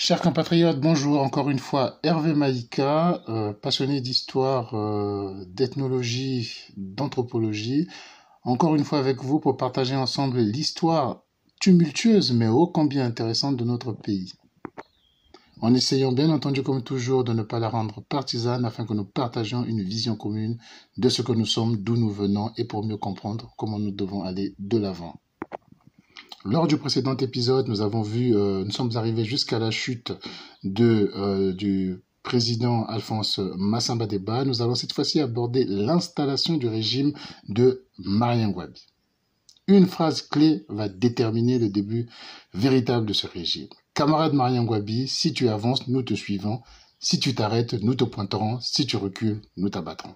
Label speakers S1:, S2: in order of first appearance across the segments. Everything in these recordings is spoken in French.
S1: Chers compatriotes, bonjour encore une fois, Hervé Maïka, passionné d'histoire, d'ethnologie, d'anthropologie, encore une fois avec vous pour partager ensemble l'histoire tumultueuse mais ô combien intéressante de notre pays. En essayant bien entendu comme toujours de ne pas la rendre partisane afin que nous partagions une vision commune de ce que nous sommes, d'où nous venons et pour mieux comprendre comment nous devons aller de l'avant. Lors du précédent épisode, nous sommes arrivés jusqu'à la chute du président Alphonse Massamba Deba. Nous allons cette fois-ci aborder l'installation du régime de Marien Ngouabi. Une phrase clé va déterminer le début véritable de ce régime. Camarade Marien Ngouabi, si tu avances, nous te suivons. Si tu t'arrêtes, nous te pointerons. Si tu recules, nous t'abattrons.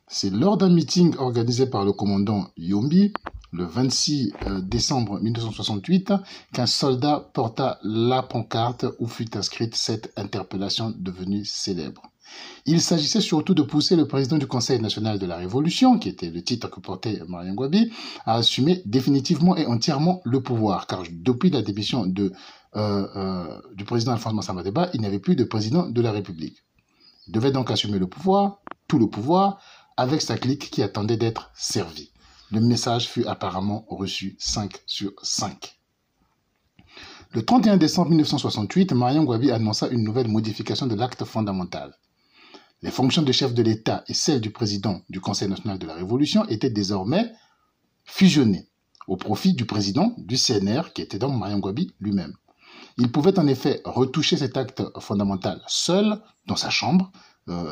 S1: C'est lors d'un meeting organisé par le commandant Yombi, le 26 décembre 1968, qu'un soldat porta la pancarte où fut inscrite cette interpellation devenue célèbre. Il s'agissait surtout de pousser le président du Conseil national de la Révolution, qui était le titre que portait Marien Ngouabi, à assumer définitivement et entièrement le pouvoir, car depuis la démission du président Alphonse Massamba Deba, il n'y avait plus de président de la République. Il devait donc assumer le pouvoir, tout le pouvoir, avec sa clique qui attendait d'être servie. Le message fut apparemment reçu 5 sur 5. Le 31 décembre 1968, Marien Ngouabi annonça une nouvelle modification de l'acte fondamental. Les fonctions de chef de l'État et celles du président du Conseil national de la Révolution étaient désormais fusionnées au profit du président du CNR, qui était donc Marien Ngouabi lui-même. Il pouvait en effet retoucher cet acte fondamental seul, dans sa chambre.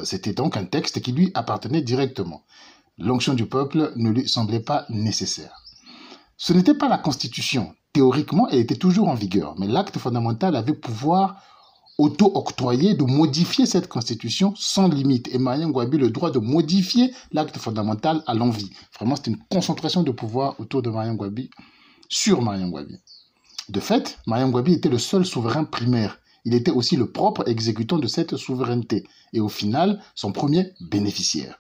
S1: C'était donc un texte qui lui appartenait directement. L'onction du peuple ne lui semblait pas nécessaire. Ce n'était pas la Constitution. Théoriquement, elle était toujours en vigueur, mais l'acte fondamental avait pouvoir auto-octroyer de modifier cette Constitution sans limite. Et Marien Ngouabi le droit de modifier l'acte fondamental à l'envi. Vraiment, c'était une concentration de pouvoir autour de Marien Ngouabi, sur Marien Ngouabi. De fait, Marien Ngouabi était le seul souverain primaire. Il était aussi le propre exécutant de cette souveraineté et au final, son premier bénéficiaire.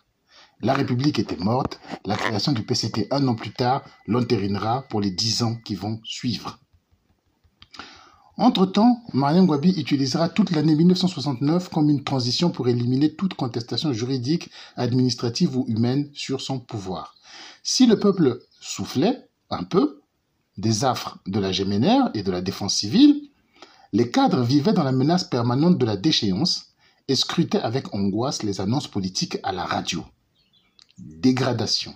S1: La République était morte, la création du PCT un an plus tard l'entérinera pour les 10 ans qui vont suivre. Entre-temps, Marien Ngouabi utilisera toute l'année 1969 comme une transition pour éliminer toute contestation juridique, administrative ou humaine sur son pouvoir. Si le peuple soufflait un peu des affres de la Géménère et de la défense civile, les cadres vivaient dans la menace permanente de la déchéance et scrutaient avec angoisse les annonces politiques à la radio. Dégradation,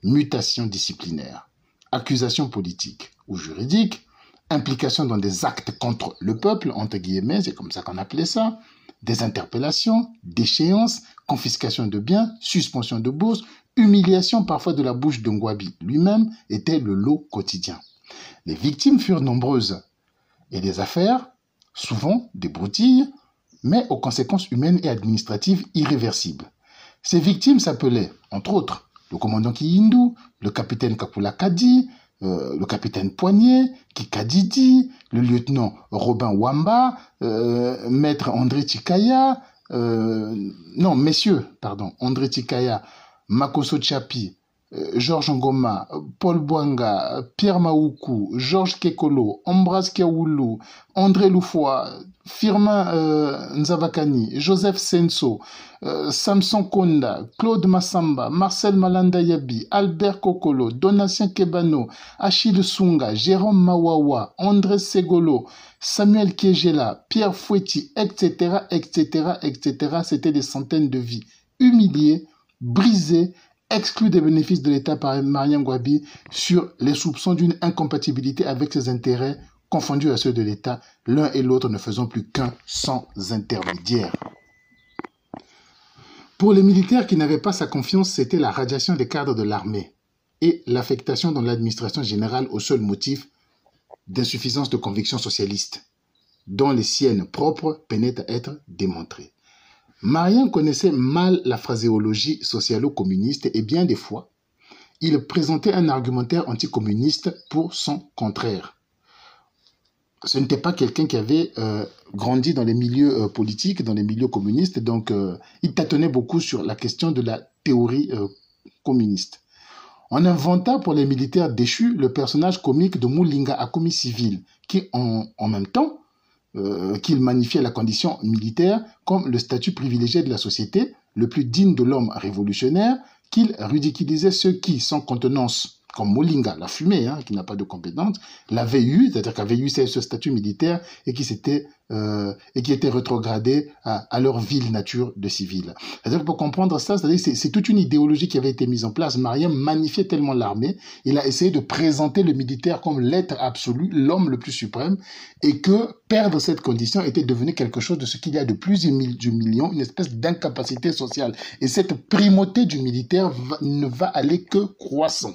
S1: mutation disciplinaire, accusation politique ou juridique, implication dans des actes contre le peuple, entre guillemets, c'est comme ça qu'on appelait ça, des interpellations, déchéances, confiscation de biens, suspension de bourse, humiliation parfois de la bouche de Ngouabi lui-même était le lot quotidien. Les victimes furent nombreuses et les affaires, souvent des broutilles, mais aux conséquences humaines et administratives irréversibles. Ces victimes s'appelaient, entre autres, le commandant Kiyindou, le capitaine Kapula Kadi, le capitaine Poignet, Kikadidi, le lieutenant Robin Wamba, maître André Tikaya, André Tikaya, Makoso Tchapi, Georges Ngoma, Paul Bouanga, Pierre Maoukou, Georges Kekolo, Ambras Kiaoulou, André Loufoy, Firmin Nzabakani, Joseph Senso, Samson Konda, Claude Massamba, Marcel Malanda-Yabi, Albert Kokolo, Donatien Kebano, Achille Sunga, Jérôme Mawawa, André Segolo, Samuel Kiegela, Pierre Fouetti, etc., etc., etc. C'était des centaines de vies humiliées, brisées, exclus des bénéfices de l'État par Marien Ngouabi sur les soupçons d'une incompatibilité avec ses intérêts confondus à ceux de l'État, l'un et l'autre ne faisant plus qu'un sans intermédiaire. Pour les militaires qui n'avaient pas sa confiance, c'était la radiation des cadres de l'armée et l'affectation dans l'administration générale au seul motif d'insuffisance de convictions socialistes, dont les siennes propres peinaient à être démontrées. Marien connaissait mal la phraséologie socialo-communiste et bien des fois, il présentait un argumentaire anticommuniste pour son contraire. Ce n'était pas quelqu'un qui avait grandi dans les milieux politiques, dans les milieux communistes, donc il tâtonnait beaucoup sur la question de la théorie communiste. On inventa pour les militaires déchus le personnage comique de Moulinga Akomi Civil, qui en même temps qu'il magnifiait la condition militaire comme le statut privilégié de la société, le plus digne de l'homme révolutionnaire, qu'il ridiculisait ceux qui, sans contenance, comme Molinga, la fumée, qui n'a pas de compétence, l'avait eu, c'est-à-dire qu'avait eu ce statut militaire et qui était rétrogradé à leur vile nature de civil. C'est-à-dire que pour comprendre ça, c'est toute une idéologie qui avait été mise en place. Mariam magnifiait tellement l'armée, il a essayé de présenter le militaire comme l'être absolu, l'homme le plus suprême, et que perdre cette condition était devenu quelque chose de ce qu'il y a de plus humiliant, une espèce d'incapacité sociale. Et cette primauté du militaire ne va aller que croissant.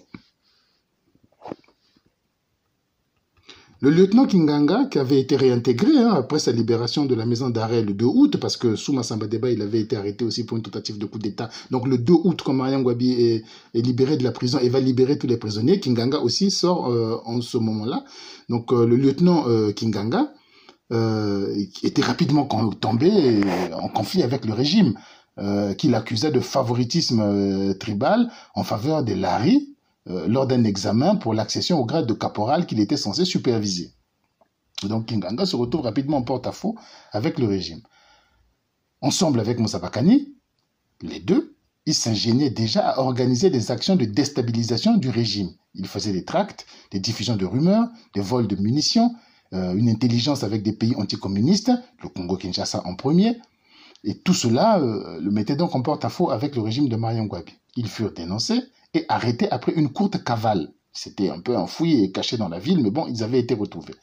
S1: Le lieutenant Kinganga, qui avait été réintégré après sa libération de la maison d'arrêt le 2 août, parce que sous Massamba Deba, il avait été arrêté aussi pour une tentative de coup d'État. Donc le 2 août, quand Mariam Gwabi est libéré de la prison et va libérer tous les prisonniers, Kinganga aussi sort en ce moment-là. Donc le lieutenant Kinganga était rapidement tombé en conflit avec le régime, qui l'accusait de favoritisme tribal en faveur des Lari, lors d'un examen pour l'accession au grade de caporal qu'il était censé superviser. Donc Kinganga se retrouve rapidement en porte-à-faux avec le régime. Ensemble avec Moussa Bakani, les deux, ils s'ingéniaient déjà à organiser des actions de déstabilisation du régime. Ils faisaient des tracts, des diffusions de rumeurs, des vols de munitions, une intelligence avec des pays anticommunistes, le Congo-Kinshasa en premier, et tout cela le mettait donc en porte-à-faux avec le régime de Mariam Gwabi. Ils furent dénoncés et arrêtés après une courte cavale. C'était un peu enfoui et caché dans la ville, mais bon, ils avaient été retrouvés.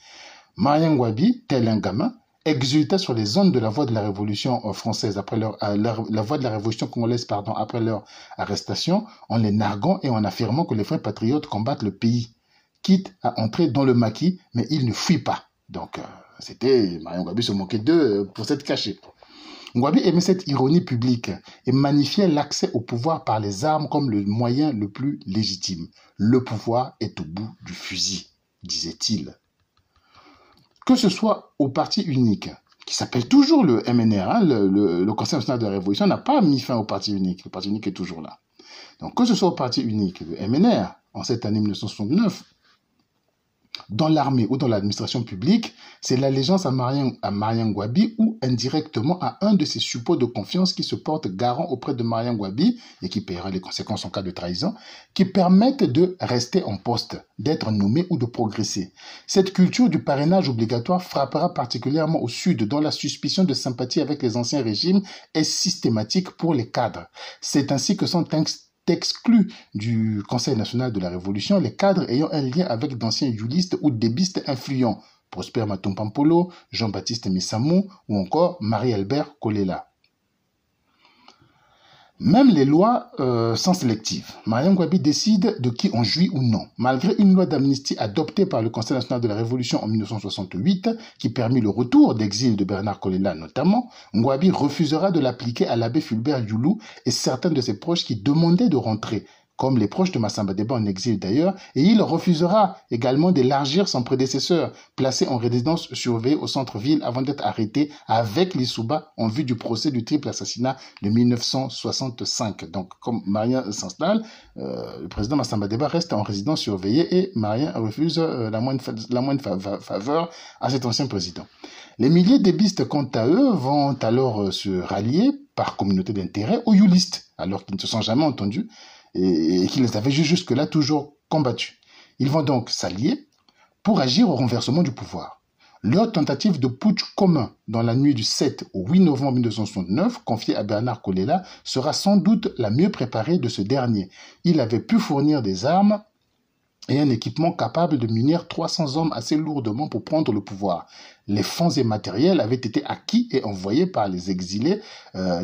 S1: Mariam Gwabi, tel un gamin, exultait sur les ondes de la voix de la révolution française après la voix de la révolution congolaise, après leur arrestation, en les narguant et en affirmant que les frères patriotes combattent le pays, quitte à entrer dans le maquis, mais ils ne fuient pas. Donc, Mariam Gwabi se moquait d'eux pour s'être caché. Gwabi aimait cette ironie publique et magnifiait l'accès au pouvoir par les armes comme le moyen le plus légitime. Le pouvoir est au bout du fusil, disait-il. Que ce soit au parti unique, qui s'appelle toujours le MNR, le Conseil national de la Révolution n'a pas mis fin au parti unique. Le parti unique est toujours là. Donc que ce soit au parti unique, le MNR, en cette année 1969, dans l'armée ou dans l'administration publique, c'est l'allégeance à Mariam Gwabi ou indirectement à un de ses suppôts de confiance qui se porte garant auprès de Mariam Gwabi et qui paiera les conséquences en cas de trahison, qui permettent de rester en poste, d'être nommé ou de progresser. Cette culture du parrainage obligatoire frappera particulièrement au Sud, dont la suspicion de sympathie avec les anciens régimes est systématique pour les cadres. C'est ainsi que sont exclus du Conseil national de la Révolution les cadres ayant un lien avec d'anciens yulistes ou débistes influents, Prosper Maton-Pampolo, Jean-Baptiste Missamou ou encore Marie-Albert Kolela. Même les lois sont sélectives. Mariam Gwabi décide de qui on jouit ou non. Malgré une loi d'amnistie adoptée par le Conseil national de la Révolution en 1968, qui permit le retour d'exil de Bernard Kolela notamment, Gwabi refusera de l'appliquer à l'abbé Fulbert Youlou et certains de ses proches qui demandaient de rentrer, comme les proches de Massamba Deba en exil d'ailleurs, et il refusera également d'élargir son prédécesseur, placé en résidence surveillée au centre-ville avant d'être arrêté avec l'Issouba en vue du procès du triple assassinat de 1965. Donc, comme Marien s'installe, le président Massamba Deba reste en résidence surveillée et Marien refuse la moindre faveur à cet ancien président. Les milliers d'ébistes, quant à eux, vont alors se rallier par communauté d'intérêt aux yulistes, alors qu'ils ne se sont jamais entendus, et qui les avaient jusque-là toujours combattus. Ils vont donc s'allier pour agir au renversement du pouvoir. Leur tentative de putsch commun dans la nuit du 7 au 8 novembre 1969, confiée à Bernard Kolela, sera sans doute la mieux préparée de ce dernier. Il avait pu fournir des armes et un équipement capable de munir 300 hommes assez lourdement pour prendre le pouvoir. Les fonds et matériels avaient été acquis et envoyés par les exilés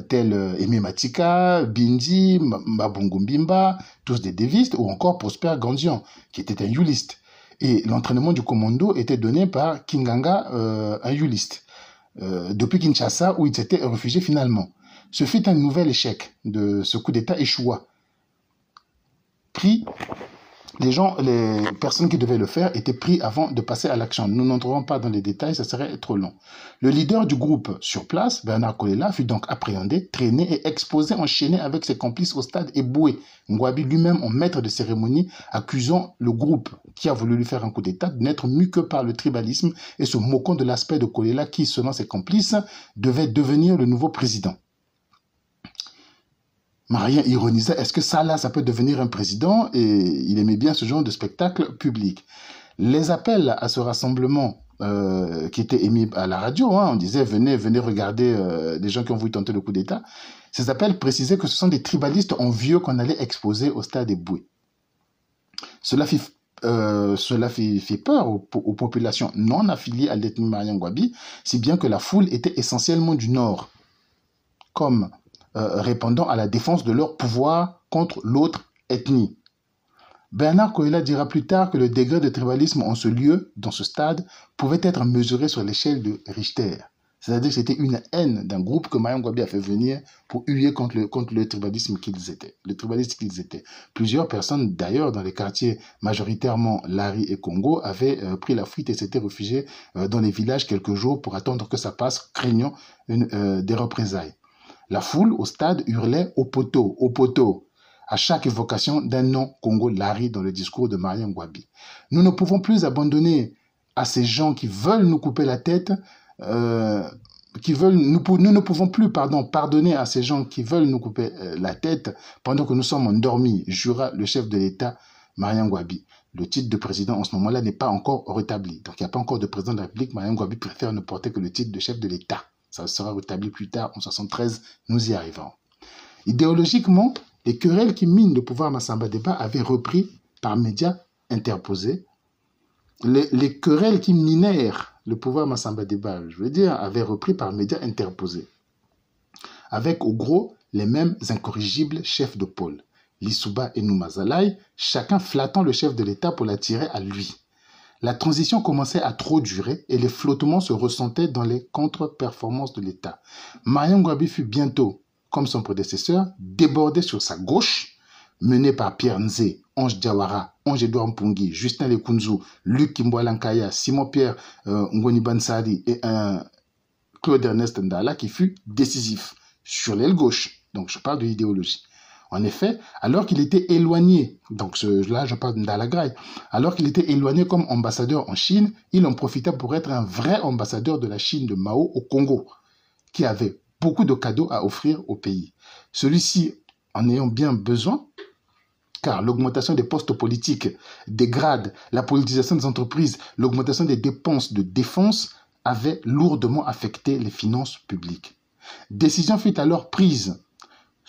S1: tels Aimé Matika, Bindi, Mbabungu Mbimba, tous des dévistes, ou encore Prosper Gandian, qui était un yuliste. Et l'entraînement du commando était donné par Kinganga, un yuliste, depuis Kinshasa où il s'était réfugié finalement. Ce fut un nouvel échec de ce coup d'État échoua, pris les personnes qui devaient le faire étaient pris avant de passer à l'action. Nous n'entrerons pas dans les détails, ça serait trop long. Le leader du groupe sur place, Bernard Kolela, fut donc appréhendé, traîné et exposé, enchaîné avec ses complices au stade et boué. Ngouabi lui-même, en maître de cérémonie, accusant le groupe qui a voulu lui faire un coup d'État de n'être mu que par le tribalisme et se moquant de l'aspect de Kolela qui, selon ses complices, devait devenir le nouveau président. Marien ironisait, est-ce que ça peut devenir un président? Et il aimait bien ce genre de spectacle public. Les appels à ce rassemblement qui étaient émis à la radio, on disait venez regarder des gens qui ont voulu tenter le coup d'État. Ces appels précisaient que ce sont des tribalistes en vieux qu'on allait exposer au stade Eboué. Cela fit peur aux populations non affiliées à l'ethnie Marien Ngouabi, si bien que la foule était essentiellement du Nord, comme répondant à la défense de leur pouvoir contre l'autre ethnie. Bernard Kolela dira plus tard que le degré de tribalisme en ce lieu, dans ce stade, pouvait être mesuré sur l'échelle de Richter. C'est-à-dire que c'était une haine d'un groupe que Marien Ngouabi a fait venir pour huer contre le tribalisme qu'ils étaient, le tribaliste qu'ils étaient. Plusieurs personnes, d'ailleurs, dans les quartiers majoritairement Lari et Congo, avaient pris la fuite et s'étaient réfugiés dans les villages quelques jours pour attendre que ça passe, craignant des représailles. La foule au stade hurlait au poteau, à chaque évocation d'un nom Congo Lari dans le discours de Marien Ngouabi. Nous ne pouvons plus abandonner à ces gens qui veulent nous couper la tête, nous ne pouvons plus pardonner à ces gens qui veulent nous couper la tête pendant que nous sommes endormis, jura le chef de l'État Marien Ngouabi. Le titre de président en ce moment-là n'est pas encore rétabli. Donc il n'y a pas encore de président de la République. Marien Ngouabi préfère ne porter que le titre de chef de l'État. Ça sera rétabli plus tard, en 1973, nous y arrivons. Idéologiquement, les querelles qui minent le pouvoir Massamba Deba avaient repris par médias interposés. Les querelles qui minèrent le pouvoir Massamba Deba, avaient repris par médias interposés. Avec, au gros, les mêmes incorrigibles chefs de pôle, Lissouba et Noumazalaï, chacun flattant le chef de l'État pour l'attirer à lui. La transition commençait à trop durer et les flottements se ressentaient dans les contre-performances de l'État. Marien Ngouabi fut bientôt, comme son prédécesseur, débordé sur sa gauche, mené par Pierre Nzé, Ange Diawara, Ange-Edouard Mpungi, Justin Lekunzu, Luc Kimboalankaya, Simon-Pierre Ngoni Bansari et Claude Ernest Ndala qui fut décisif sur l'aile gauche. Donc je parle de l'idéologie. En effet, alors qu'il était éloigné, là je parle d'Ndala Graï, alors qu'il était éloigné comme ambassadeur en Chine, il en profita pour être un vrai ambassadeur de la Chine de Mao au Congo, qui avait beaucoup de cadeaux à offrir au pays. Celui-ci, en ayant bien besoin, car l'augmentation des postes politiques, des grades, la politisation des entreprises, l'augmentation des dépenses de défense avait lourdement affecté les finances publiques. Décision fut alors prise.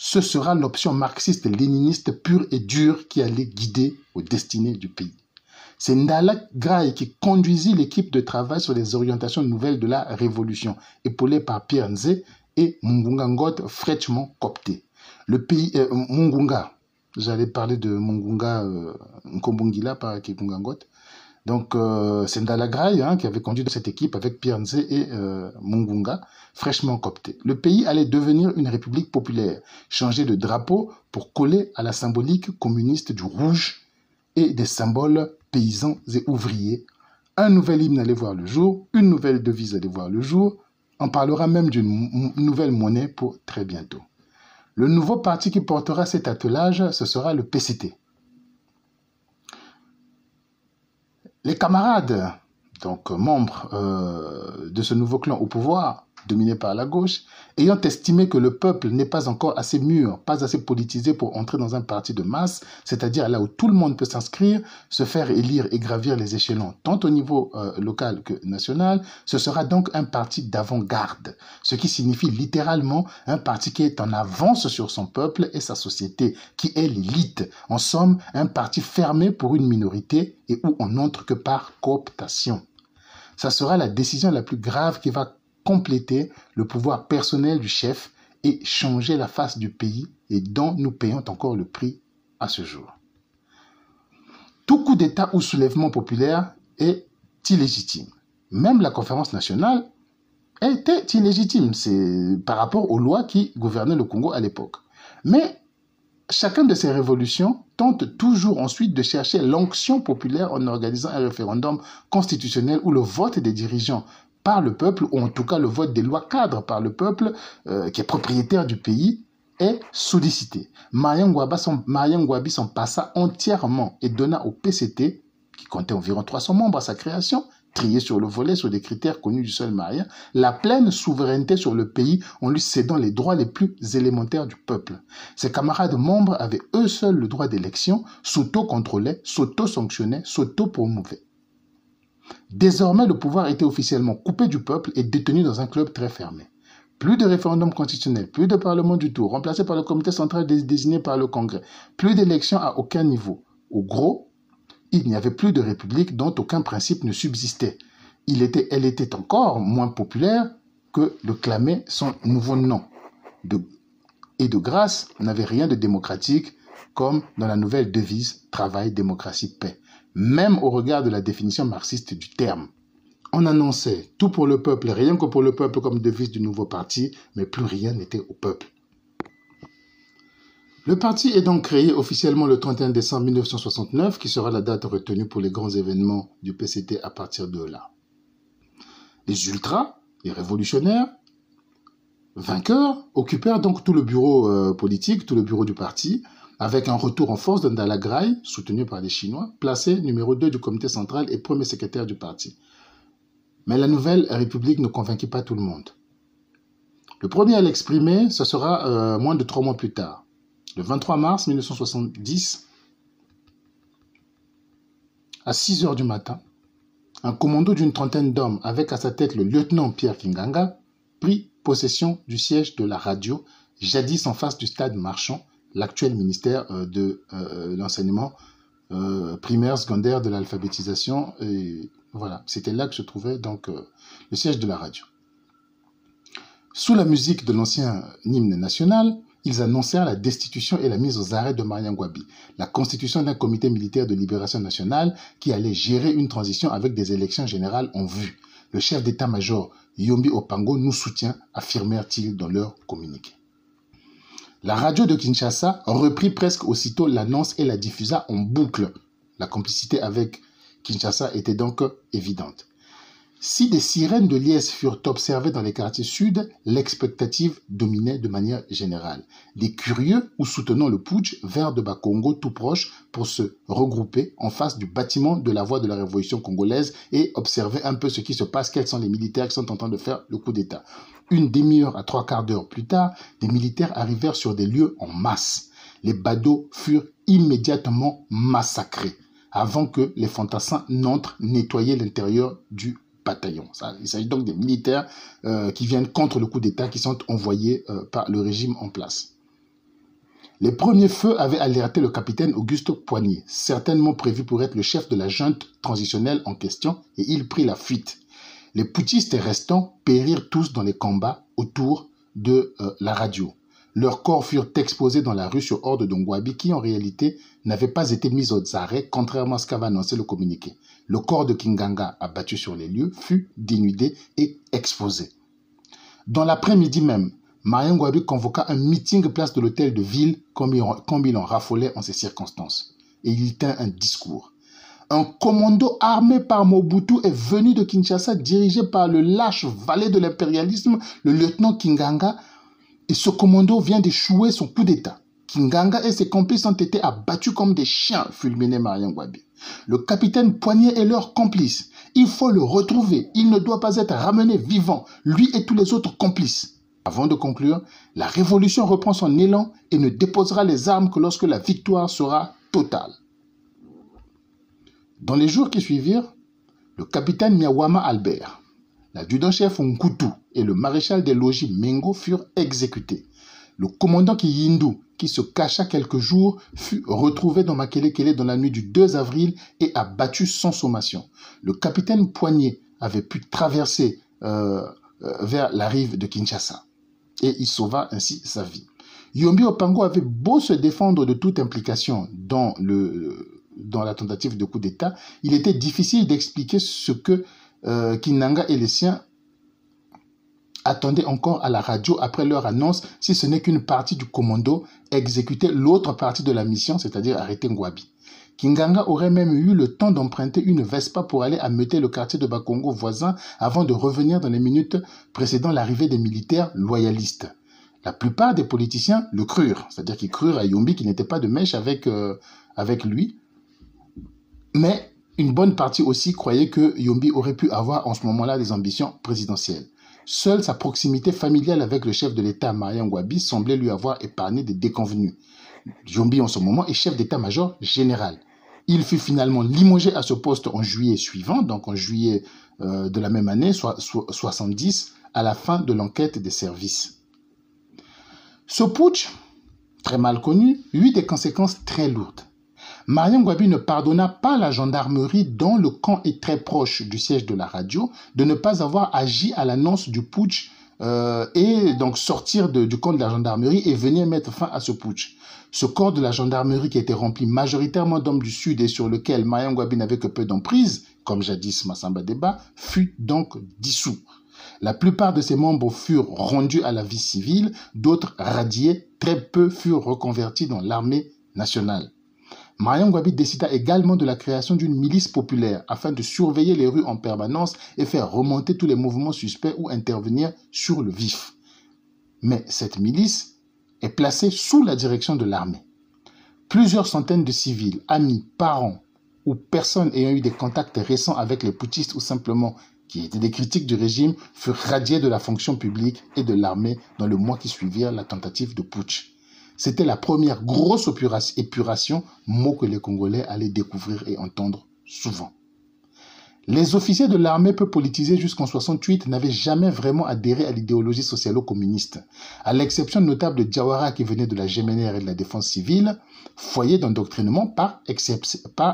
S1: Ce sera l'option marxiste-léniniste pure et dure qui allait guider aux destinées du pays. C'est Ndala Graï qui conduisit l'équipe de travail sur les orientations nouvelles de la révolution, épaulé par Pierre Nzé et Mungunga Ngot fraîchement coopté. Le pays, Mungunga, j'allais parler de Mungunga Nkombungila par Kikunga Ngot. Donc, c'est Ndala Graï qui avait conduit cette équipe avec Pierre Nzé et Mungunga, fraîchement coopté. Le pays allait devenir une république populaire, changer de drapeau pour coller à la symbolique communiste du rouge et des symboles paysans et ouvriers. Un nouvel hymne allait voir le jour, une nouvelle devise allait voir le jour. On parlera même d'une nouvelle monnaie pour très bientôt. Le nouveau parti qui portera cet attelage, ce sera le PCT. Les camarades, donc membres de ce nouveau clan au pouvoir, dominé par la gauche, ayant estimé que le peuple n'est pas encore assez mûr, pas assez politisé pour entrer dans un parti de masse, c'est-à-dire là où tout le monde peut s'inscrire, se faire élire et gravir les échelons, tant au niveau local que national, ce sera donc un parti d'avant-garde, ce qui signifie littéralement un parti qui est en avance sur son peuple et sa société, qui est l'élite. En somme, un parti fermé pour une minorité et où on n'entre que par cooptation. Ça sera la décision la plus grave qui va compléter le pouvoir personnel du chef et changer la face du pays et dont nous payons encore le prix à ce jour. Tout coup d'État ou soulèvement populaire est illégitime. Même la conférence nationale était illégitime. C'est par rapport aux lois qui gouvernaient le Congo à l'époque. Mais chacune de ces révolutions tente toujours ensuite de chercher l'onction populaire en organisant un référendum constitutionnel où le vote des dirigeants par le peuple, ou en tout cas le vote des lois cadres par le peuple, qui est propriétaire du pays, est sollicité. Mariam Ngouabi s'en passa entièrement et donna au PCT, qui comptait environ 300 membres à sa création, triés sur le volet sur des critères connus du seul Marien, la pleine souveraineté sur le pays en lui cédant les droits les plus élémentaires du peuple. Ses camarades membres avaient eux seuls le droit d'élection, s'auto-contrôlaient, s'auto-sanctionnaient, s'auto-promouvaient. Désormais, le pouvoir était officiellement coupé du peuple et détenu dans un club très fermé. Plus de référendum constitutionnel, plus de parlement du tout, remplacé par le comité central désigné par le Congrès, plus d'élections à aucun niveau. Au gros, il n'y avait plus de république dont aucun principe ne subsistait. Elle était encore moins populaire que le clamait son nouveau nom. Et de grâce, n'avait rien de démocratique, comme dans la nouvelle devise « Travail, démocratie, paix », même au regard de la définition marxiste du terme. On annonçait tout pour le peuple, rien que pour le peuple comme devise du nouveau parti, mais plus rien n'était au peuple. Le parti est donc créé officiellement le 31 décembre 1969, qui sera la date retenue pour les grands événements du PCT à partir de là. Les ultras, les révolutionnaires, vainqueurs, occupèrent donc tout le bureau politique, tout le bureau du parti, avec un retour en force de Ndalagrai, soutenu par les Chinois, placé numéro 2 du comité central et premier secrétaire du parti. Mais la nouvelle République ne convainquit pas tout le monde. Le premier à l'exprimer, ce sera moins de 3 mois plus tard. Le 23 mars 1970, à 6 heures du matin, un commando d'une trentaine d'hommes, avec à sa tête le lieutenant Pierre Kinganga, prit possession du siège de la radio, jadis en face du stade Marchand, l'actuel ministère de l'enseignement primaire, secondaire, de l'alphabétisation. Et voilà, c'était là que se trouvait donc le siège de la radio. Sous la musique de l'ancien hymne national, ils annoncèrent la destitution et la mise aux arrêts de Mariam Ngouabi, la constitution d'un comité militaire de libération nationale qui allait gérer une transition avec des élections générales en vue. Le chef d'état-major Yombi Opango nous soutient, affirmèrent-ils dans leur communiqué. La radio de Kinshasa reprit presque aussitôt l'annonce et la diffusa en boucle. La complicité avec Kinshasa était donc évidente. Si des sirènes de liesse furent observées dans les quartiers sud, l'expectative dominait de manière générale. Des curieux ou soutenant le putsch vinrent de Bakongo tout proche pour se regrouper en face du bâtiment de la voie de la révolution congolaise et observer un peu ce qui se passe, quels sont les militaires qui sont en train de faire le coup d'État. Une demi-heure à 3/4 d'heure plus tard, des militaires arrivèrent sur des lieux en masse. Les badauds furent immédiatement massacrés avant que les fantassins n'entrent nettoyer l'intérieur du bataillon. Il s'agit donc des militaires qui viennent contre le coup d'État, qui sont envoyés par le régime en place. Les premiers feux avaient alerté le capitaine Auguste Poigny, certainement prévu pour être le chef de la junte transitionnelle en question, et il prit la fuite. Les putschistes restants périrent tous dans les combats autour de la radio. Leurs corps furent exposés dans la rue sur ordre de Ngouabi, qui en réalité n'avait pas été mis aux arrêts, contrairement à ce qu'avait annoncé le communiqué. Le corps de Kinganga, abattu sur les lieux, fut dénudé et exposé. Dans l'après-midi même, Mariam Ngouabi convoqua un meeting place de l'hôtel de ville, comme il en raffolait en ces circonstances. Et il tint un discours. Un commando armé par Mobutu est venu de Kinshasa, dirigé par le lâche valet de l'impérialisme, le lieutenant Kinganga, et ce commando vient d'échouer son coup d'État. Kinganga et ses complices ont été abattus comme des chiens, fulminait Mariam Ngouabi. Le capitaine Poignet est leur complice. Il faut le retrouver. Il ne doit pas être ramené vivant, lui et tous les autres complices. Avant de conclure, la révolution reprend son élan et ne déposera les armes que lorsque la victoire sera totale. Dans les jours qui suivirent, le capitaine Miawama Albert, l'adjudant-chef Nkutu et le maréchal des logis Mengo furent exécutés. Le commandant Kiyindu, qui se cacha quelques jours, fut retrouvé dans Makelekele dans la nuit du 2 avril et abattu sans sommation. Le capitaine Poignet avait pu traverser vers la rive de Kinshasa et il sauva ainsi sa vie. Yombi Opango avait beau se défendre de toute implication dans la tentative de coup d'État, il était difficile d'expliquer ce que Kinanga et les siens attendaient encore à la radio après leur annonce, si ce n'est qu'une partie du commando exécutait l'autre partie de la mission, c'est-à-dire arrêter Ngouabi. Kinganga aurait même eu le temps d'emprunter une Vespa pour aller ameuter le quartier de Bakongo voisin avant de revenir dans les minutes précédant l'arrivée des militaires loyalistes. La plupart des politiciens le crurent, c'est-à-dire qu'ils crurent à Yombi qui n'était pas de mèche avec lui, mais une bonne partie aussi croyait que Yombi aurait pu avoir en ce moment-là des ambitions présidentielles. Seule sa proximité familiale avec le chef de l'État, Mariam Ngouabi, semblait lui avoir épargné des déconvenues. Yombi en ce moment est chef d'état-major général. Il fut finalement limogé à ce poste en juillet suivant, donc en juillet de la même année, soit 70, à la fin de l'enquête des services. Ce putsch, très mal connu, eut des conséquences très lourdes. Mariam Ngouabi ne pardonna pas la gendarmerie dont le camp est très proche du siège de la radio de ne pas avoir agi à l'annonce du putsch et donc sortir du camp de la gendarmerie et venir mettre fin à ce putsch. Ce corps de la gendarmerie qui était rempli majoritairement d'hommes du Sud et sur lequel Mariam Ngouabi n'avait que peu d'emprise, comme jadis Massamba Deba, fut donc dissous. La plupart de ses membres furent rendus à la vie civile, d'autres radiés, très peu furent reconvertis dans l'armée nationale. Mariam Ngouabi décida également de la création d'une milice populaire afin de surveiller les rues en permanence et faire remonter tous les mouvements suspects ou intervenir sur le vif. Mais cette milice est placée sous la direction de l'armée. Plusieurs centaines de civils, amis, parents ou personnes ayant eu des contacts récents avec les putschistes ou simplement qui étaient des critiques du régime furent radiés de la fonction publique et de l'armée dans le mois qui suivirent la tentative de putsch. C'était la première grosse épuration, mot que les Congolais allaient découvrir et entendre souvent. Les officiers de l'armée peu politisés jusqu'en 68 n'avaient jamais vraiment adhéré à l'idéologie socialo-communiste, à l'exception notable de Diawara qui venait de la GMNR et de la défense civile, foyer d'endoctrinement par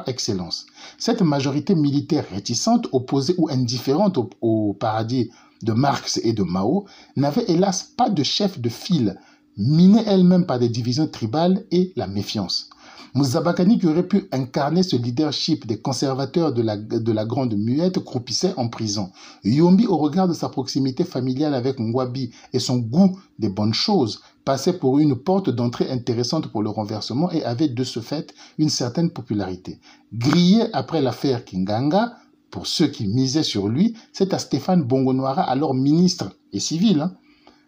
S1: excellence. Cette majorité militaire réticente, opposée ou indifférente au paradis de Marx et de Mao, n'avait hélas pas de chef de file, minée elle-même par des divisions tribales et la méfiance. Mouzabakani, qui aurait pu incarner ce leadership des conservateurs de la Grande Muette, croupissait en prison. Yombi, au regard de sa proximité familiale avec Ngouabi et son goût des bonnes choses, passait pour une porte d'entrée intéressante pour le renversement et avait de ce fait une certaine popularité. Grillé après l'affaire Kinganga, pour ceux qui misaient sur lui, c'est à Stéphane Bongo-Noira, alors ministre et civil,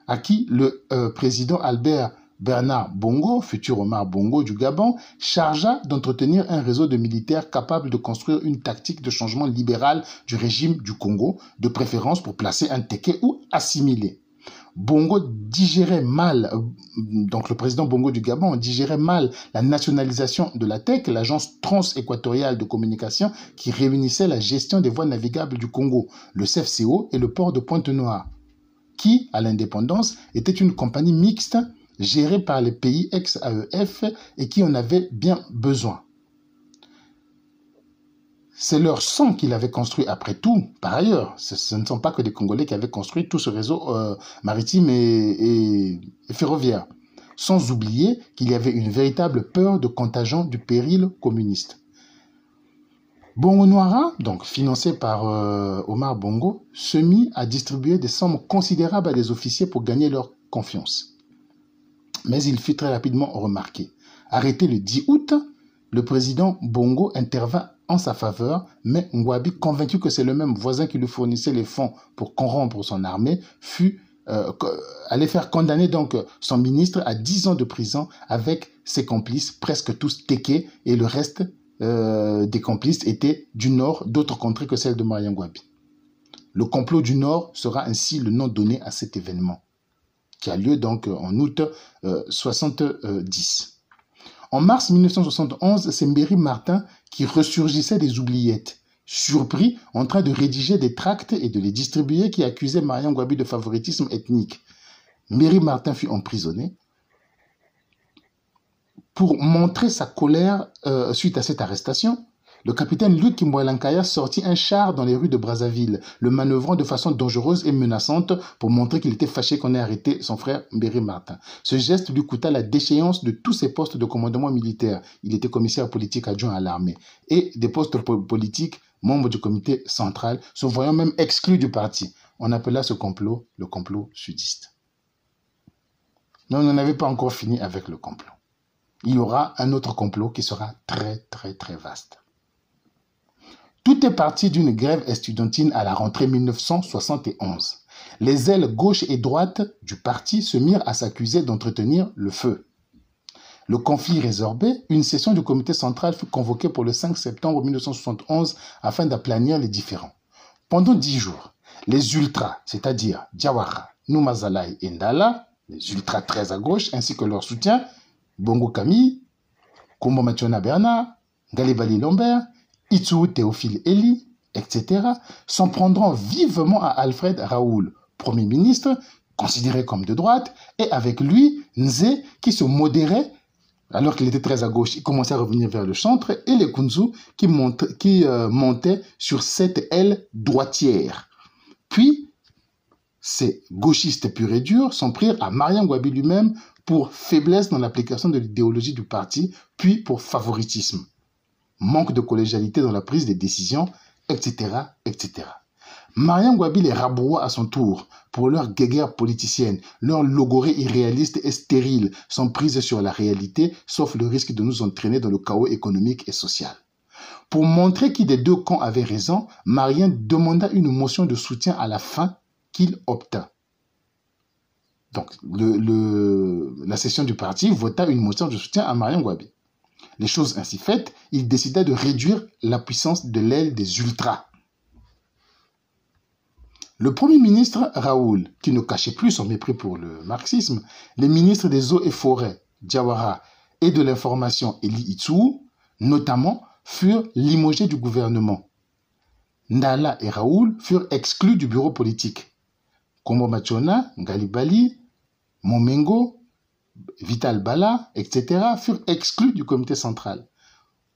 S1: à qui le président Albert Bernard Bongo, futur Omar Bongo du Gabon, chargea d'entretenir un réseau de militaires capables de construire une tactique de changement libéral du régime du Congo, de préférence pour placer un téké ou assimiler. Bongo digérait mal, donc le président Bongo du Gabon digérait mal la nationalisation de la TEC, l'agence transéquatoriale de communication qui réunissait la gestion des voies navigables du Congo, le CFCO et le port de Pointe-Noire, qui, à l'indépendance, était une compagnie mixte gérée par les pays ex-AEF et qui en avait bien besoin. C'est leur sang qu'il avait construit après tout. Par ailleurs, ce ne sont pas que des Congolais qui avaient construit tout ce réseau maritime et ferroviaire. Sans oublier qu'il y avait une véritable peur de contagion du péril communiste. Bongo-Noira, donc financé par Omar Bongo, se mit à distribuer des sommes considérables à des officiers pour gagner leur confiance. Mais il fut très rapidement remarqué. Arrêté le 10 août, le président Bongo intervint en sa faveur, mais Ngouabi, convaincu que c'est le même voisin qui lui fournissait les fonds pour corrompre son armée, allait faire condamner donc son ministre à 10 ans de prison avec ses complices, presque tous téqués, et le reste des complices étaient du Nord, d'autres contrées que celle de Mariam Ngouabi. Le complot du Nord sera ainsi le nom donné à cet événement, qui a lieu donc en août 70. En mars 1971, c'est Mbéry Martin qui ressurgissait des oubliettes, surpris en train de rédiger des tracts et de les distribuer qui accusaient Mariam Ngouabi de favoritisme ethnique. Mbéry Martin fut emprisonné. Pour montrer sa colère suite à cette arrestation, le capitaine Luc Kimwalankaya sortit un char dans les rues de Brazzaville, le manœuvrant de façon dangereuse et menaçante pour montrer qu'il était fâché qu'on ait arrêté son frère Mbéry Martin. Ce geste lui coûta la déchéance de tous ses postes de commandement militaire. Il était commissaire politique adjoint à l'armée. Et des postes politiques, membre du comité central, se voyant même exclus du parti. On appela ce complot le complot sudiste. Mais on n'en avait pas encore fini avec le complot. Il y aura un autre complot qui sera très, très, très vaste. Tout est parti d'une grève estudiantine à la rentrée 1971. Les ailes gauche et droite du parti se mirent à s'accuser d'entretenir le feu. Le conflit résorbé, une session du comité central fut convoquée pour le 5 septembre 1971 afin d'aplanir les différends. Pendant 10 jours, les ultras, c'est-à-dire Jawara, Numazalai et Ndala, les ultras très à gauche, ainsi que leurs soutiens, Bongo Camille, Kombo Mationa Bernard, Galibali Lambert, Itsu Théophile Eli, etc., s'en prendront vivement à Alfred Raoul, Premier ministre, considéré comme de droite, et avec lui, Nzé, qui se modérait, alors qu'il était très à gauche, il commençait à revenir vers le centre, et les Kunzu qui montaient sur cette aile droitière. Puis, ces gauchistes purs et durs s'en prirent à Mariam Gouabi lui-même pour faiblesse dans l'application de l'idéologie du parti, puis pour favoritisme, manque de collégialité dans la prise des décisions, etc., etc. Mariam Gouabi les raboua à son tour pour leur guéguerre politicienne, leur logorée irréaliste et stérile, sans prise sur la réalité, sauf le risque de nous entraîner dans le chaos économique et social. Pour montrer qui des deux camps avait raison, Mariam demanda une motion de soutien à la fin qu'il obtint. Donc, la session du parti vota une motion de soutien à Mariam Gouabi. Les choses ainsi faites, il décida de réduire la puissance de l'aile des ultras. Le Premier ministre Raoul, qui ne cachait plus son mépris pour le marxisme, les ministres des Eaux et Forêts, Jawara, et de l'Information, Eli Itsu, notamment, furent limogés du gouvernement. Ndala et Raoul furent exclus du bureau politique. Kombo Mationa, Galibali, Momengo, Vital Bala, etc. furent exclus du comité central.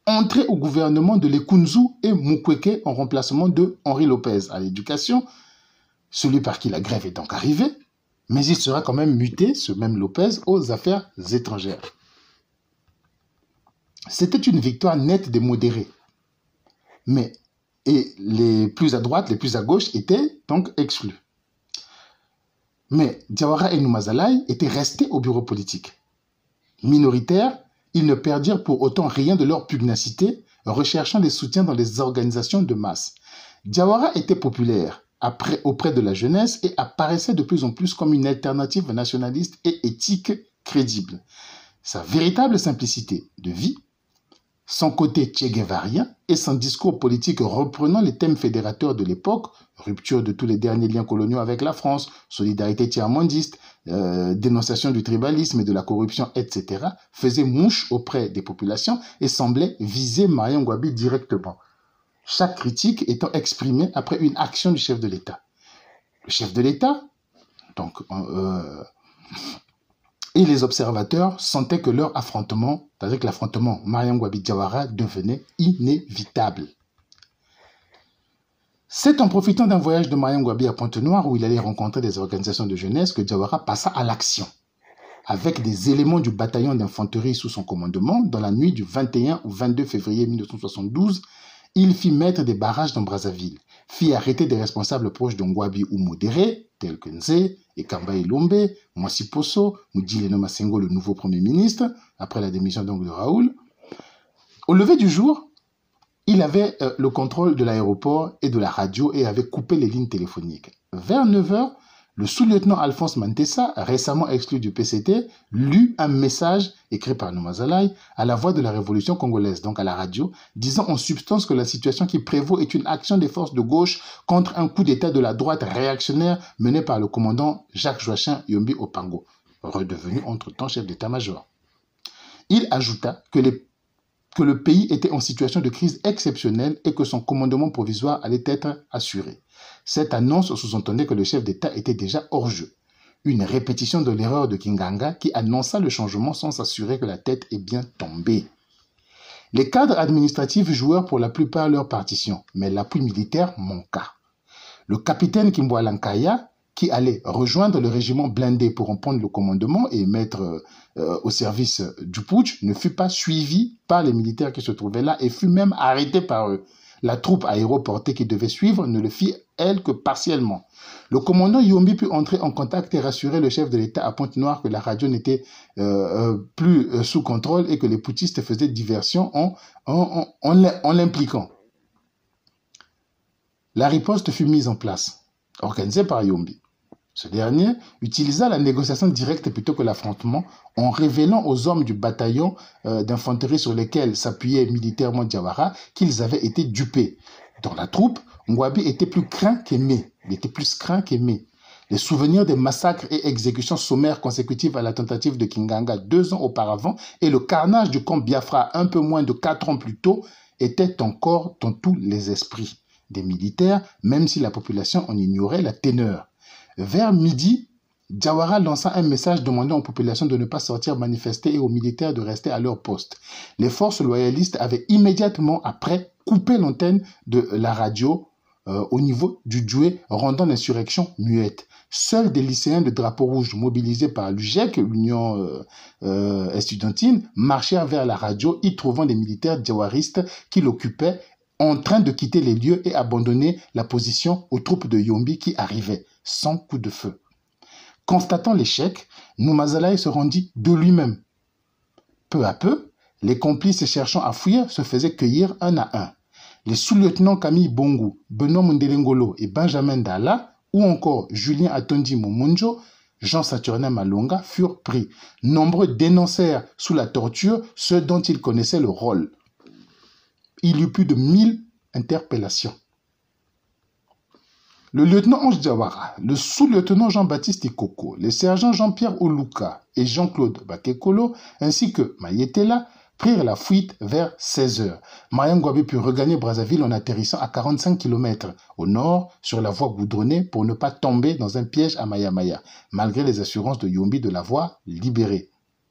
S1: Entrés au gouvernement de Lekunzu et Mukwege en remplacement de Henri Lopez à l'éducation, celui par qui la grève est donc arrivée, mais il sera quand même muté, ce même Lopez, aux affaires étrangères. C'était une victoire nette des modérés. Et les plus à droite, les plus à gauche étaient donc exclus. Mais Jawara et Numazalai étaient restés au bureau politique. Minoritaires, ils ne perdirent pour autant rien de leur pugnacité, recherchant des soutiens dans les organisations de masse. Jawara était populaire auprès de la jeunesse et apparaissait de plus en plus comme une alternative nationaliste et éthique crédible. Sa véritable simplicité de vie, son côté tchéguévarien et son discours politique reprenant les thèmes fédérateurs de l'époque, rupture de tous les derniers liens coloniaux avec la France, solidarité tiers-mondiste, dénonciation du tribalisme et de la corruption, etc., faisait mouche auprès des populations et semblait viser Mariam Gouabi directement. Chaque critique étant exprimée après une action du chef de l'État. Le chef de l'État, donc, et les observateurs sentaient que leur affrontement, c'est-à-dire que l'affrontement Mariam Gouabi-Jawara devenait inévitable. C'est en profitant d'un voyage de Mariam Gouabi à Pointe-Noire où il allait rencontrer des organisations de jeunesse que Jawara passa à l'action. Avec des éléments du bataillon d'infanterie sous son commandement, dans la nuit du 21 au 22 février 1972, il fit mettre des barrages dans Brazzaville, fit arrêter des responsables proches de Ngouabi ou modérés, tels que Nzé, Ekamba Ilombe, Mwasi Poso, Moudjileno Masengo, le nouveau Premier ministre, après la démission donc de Raoul. Au lever du jour, il avait le contrôle de l'aéroport et de la radio et avait coupé les lignes téléphoniques. Vers 9 h, le sous-lieutenant Alphonse Mantessa, récemment exclu du PCT, lut un message écrit par Numazalai à la voix de la révolution congolaise, donc à la radio, disant en substance que la situation qui prévaut est une action des forces de gauche contre un coup d'État de la droite réactionnaire mené par le commandant Jacques Joachim Yombi Opango, redevenu entre-temps chef d'état-major. Il ajouta que le pays était en situation de crise exceptionnelle et que son commandement provisoire allait être assuré. Cette annonce sous-entendait que le chef d'État était déjà hors jeu. Une répétition de l'erreur de Kinganga qui annonça le changement sans s'assurer que la tête est bien tombée. Les cadres administratifs jouèrent pour la plupart leur partition, mais l'appui militaire manqua. Le capitaine Kimboa Lankaya, qui allait rejoindre le régiment blindé pour en prendre le commandement et mettre au service du putsch, ne fut pas suivi par les militaires qui se trouvaient là et fut même arrêté par eux. La troupe aéroportée qui devait suivre ne le fit, elle, que partiellement. Le commandant Yombi put entrer en contact et rassurer le chef de l'État à Pointe-Noire que la radio n'était plus sous contrôle et que les putschistes faisaient diversion en l'impliquant. La riposte fut mise en place, organisée par Yombi. Ce dernier utilisa la négociation directe plutôt que l'affrontement en révélant aux hommes du bataillon d'infanterie sur lesquels s'appuyait militairement Jawara qu'ils avaient été dupés. Dans la troupe, Ngouabi était plus craint qu'aimé. Il était plus craint qu'aimé. Les souvenirs des massacres et exécutions sommaires consécutives à la tentative de Kinganga 2 ans auparavant et le carnage du camp Biafra un peu moins de 4 ans plus tôt étaient encore dans tous les esprits des militaires, même si la population en ignorait la teneur. Vers midi, Jawara lança un message demandant aux populations de ne pas sortir manifester et aux militaires de rester à leur poste. Les forces loyalistes avaient immédiatement après coupé l'antenne de la radio au niveau du Djoué, rendant l'insurrection muette. Seuls des lycéens de drapeau rouge mobilisés par l'UGEC, l'Union estudiantine, marchèrent vers la radio, y trouvant les militaires djawaristes qui l'occupaient en train de quitter les lieux et abandonner la position aux troupes de Yombi qui arrivaient, sans coup de feu. Constatant l'échec, Noumazalaï se rendit de lui-même. Peu à peu, les complices cherchant à fuir se faisaient cueillir un à un. Les sous-lieutenants Camille Bongo, Benoît Mundelengolo et Benjamin Dalla, ou encore Julien Atondi Momonjo, Jean-Saturnin Malonga furent pris. Nombreux dénoncèrent sous la torture ceux dont ils connaissaient le rôle. Il y eut plus de 1000 interpellations. Le lieutenant Ange Jawara, le sous-lieutenant Jean-Baptiste Ikoko, les sergents Jean-Pierre Oluka et Jean-Claude Bakekolo, ainsi que Mayetela, prirent la fuite vers 16h. Mariam Ngouabi put regagner Brazzaville en atterrissant à 45 km au nord sur la voie goudronnée pour ne pas tomber dans un piège à Maya-Maya, malgré les assurances de Yombi d'avoir libéré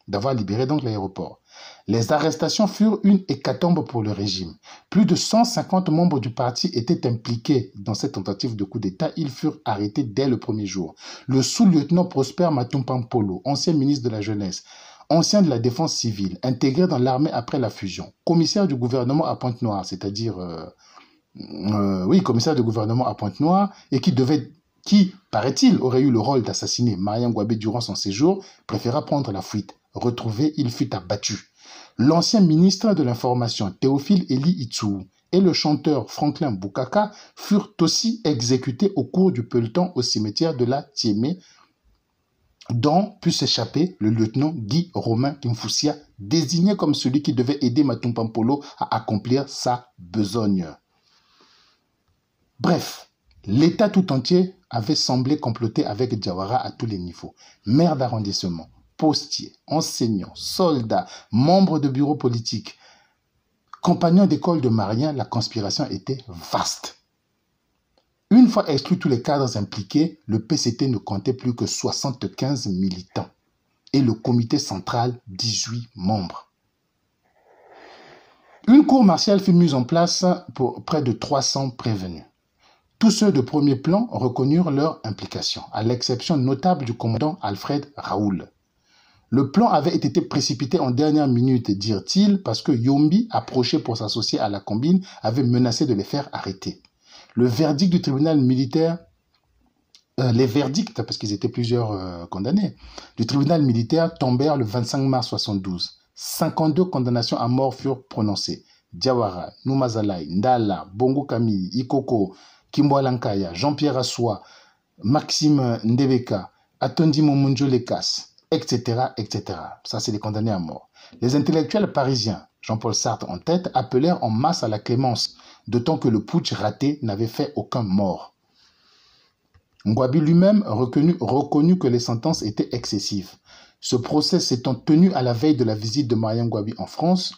S1: donc l'aéroport. Les arrestations furent une hécatombe pour le régime. Plus de 150 membres du parti étaient impliqués dans cette tentative de coup d'État. Ils furent arrêtés dès le premier jour. Le sous-lieutenant Prosper Matumpa-Mpolo, ancien ministre de la Jeunesse, ancien de la Défense civile, intégré dans l'armée après la fusion, commissaire du gouvernement à Pointe-Noire, c'est-à-dire, commissaire du gouvernement à Pointe-Noire, et qui, paraît-il, aurait eu le rôle d'assassiner Mariam Ngouabi durant son séjour, préféra prendre la fuite. Retrouvé, il fut abattu. L'ancien ministre de l'Information, Théophile Eli Itsou, et le chanteur Franklin Boukaka furent aussi exécutés au cours du peloton au cimetière de la Tiémé, dont put s'échapper le lieutenant Guy Romain Kimfoussia, désigné comme celui qui devait aider Matumpa Mpolo à accomplir sa besogne. Bref, l'État tout entier avait semblé comploter avec Jawara à tous les niveaux. Maire d'arrondissement, postiers, enseignants, soldats, membres de bureaux politiques, compagnons d'école de Marien, la conspiration était vaste. Une fois exclus tous les cadres impliqués, le PCT ne comptait plus que 75 militants et le comité central 18 membres. Une cour martiale fut mise en place pour près de 300 prévenus. Tous ceux de premier plan reconnurent leur implication, à l'exception notable du commandant Alfred Raoul. Le plan avait été précipité en dernière minute, dirent-ils, parce que Yombi, approché pour s'associer à la combine, avait menacé de les faire arrêter. Le verdict du tribunal militaire, les verdicts, parce qu'ils étaient plusieurs condamnés, du tribunal militaire tombèrent le 25 mars 1972. 52 condamnations à mort furent prononcées. Jawara, Noumazalaï, Ndala, Bongo Camille, Ikoko, Kimbo Alankaya, Jean-Pierre Assoua, Maxime Ndebeka, Atondi Momonjo Lekas, etc., etc. Ça, c'est les condamnés à mort. Les intellectuels parisiens, Jean-Paul Sartre en tête, appelèrent en masse à la clémence, d'autant que le putsch raté n'avait fait aucun mort. Ngouabi lui-même reconnut que les sentences étaient excessives. Ce procès s'étant tenu à la veille de la visite de Mariam Ngouabi en France,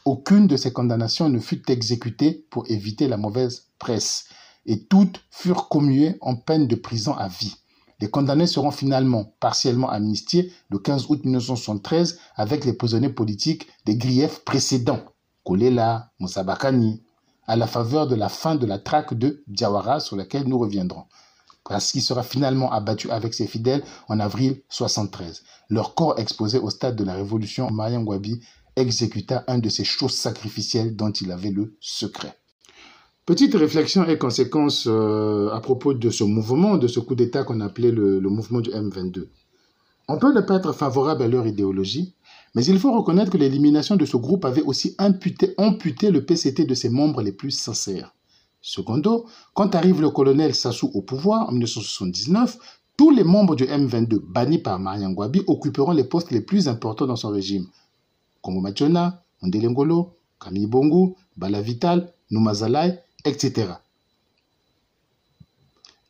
S1: aucune de ces condamnations ne fut exécutée pour éviter la mauvaise presse, et toutes furent commuées en peine de prison à vie. Les condamnés seront finalement partiellement amnistiés le 15 août 1973 avec les prisonniers politiques des griefs précédents, Kolela, Moussa Bakani, à la faveur de la fin de la traque de Jawara sur laquelle nous reviendrons, parce qu'il sera finalement abattu avec ses fidèles en avril 1973. Leur corps exposé au stade de la Révolution, Mariam Ngouabi exécuta un de ces choses sacrificielles dont il avait le secret. Petite réflexion et conséquence à propos de ce mouvement, de ce coup d'État qu'on appelait le mouvement du M22. On peut ne pas être favorable à leur idéologie, mais il faut reconnaître que l'élimination de ce groupe avait aussi amputé le PCT de ses membres les plus sincères. Secondo, quand arrive le colonel Sassou au pouvoir en 1979, tous les membres du M22 bannis par Mariam Ngouabi occuperont les postes les plus importants dans son régime. Kombo Machona, Ondele Ngolo, Camille Bongo, Bala Vital, Noumazalai, etc.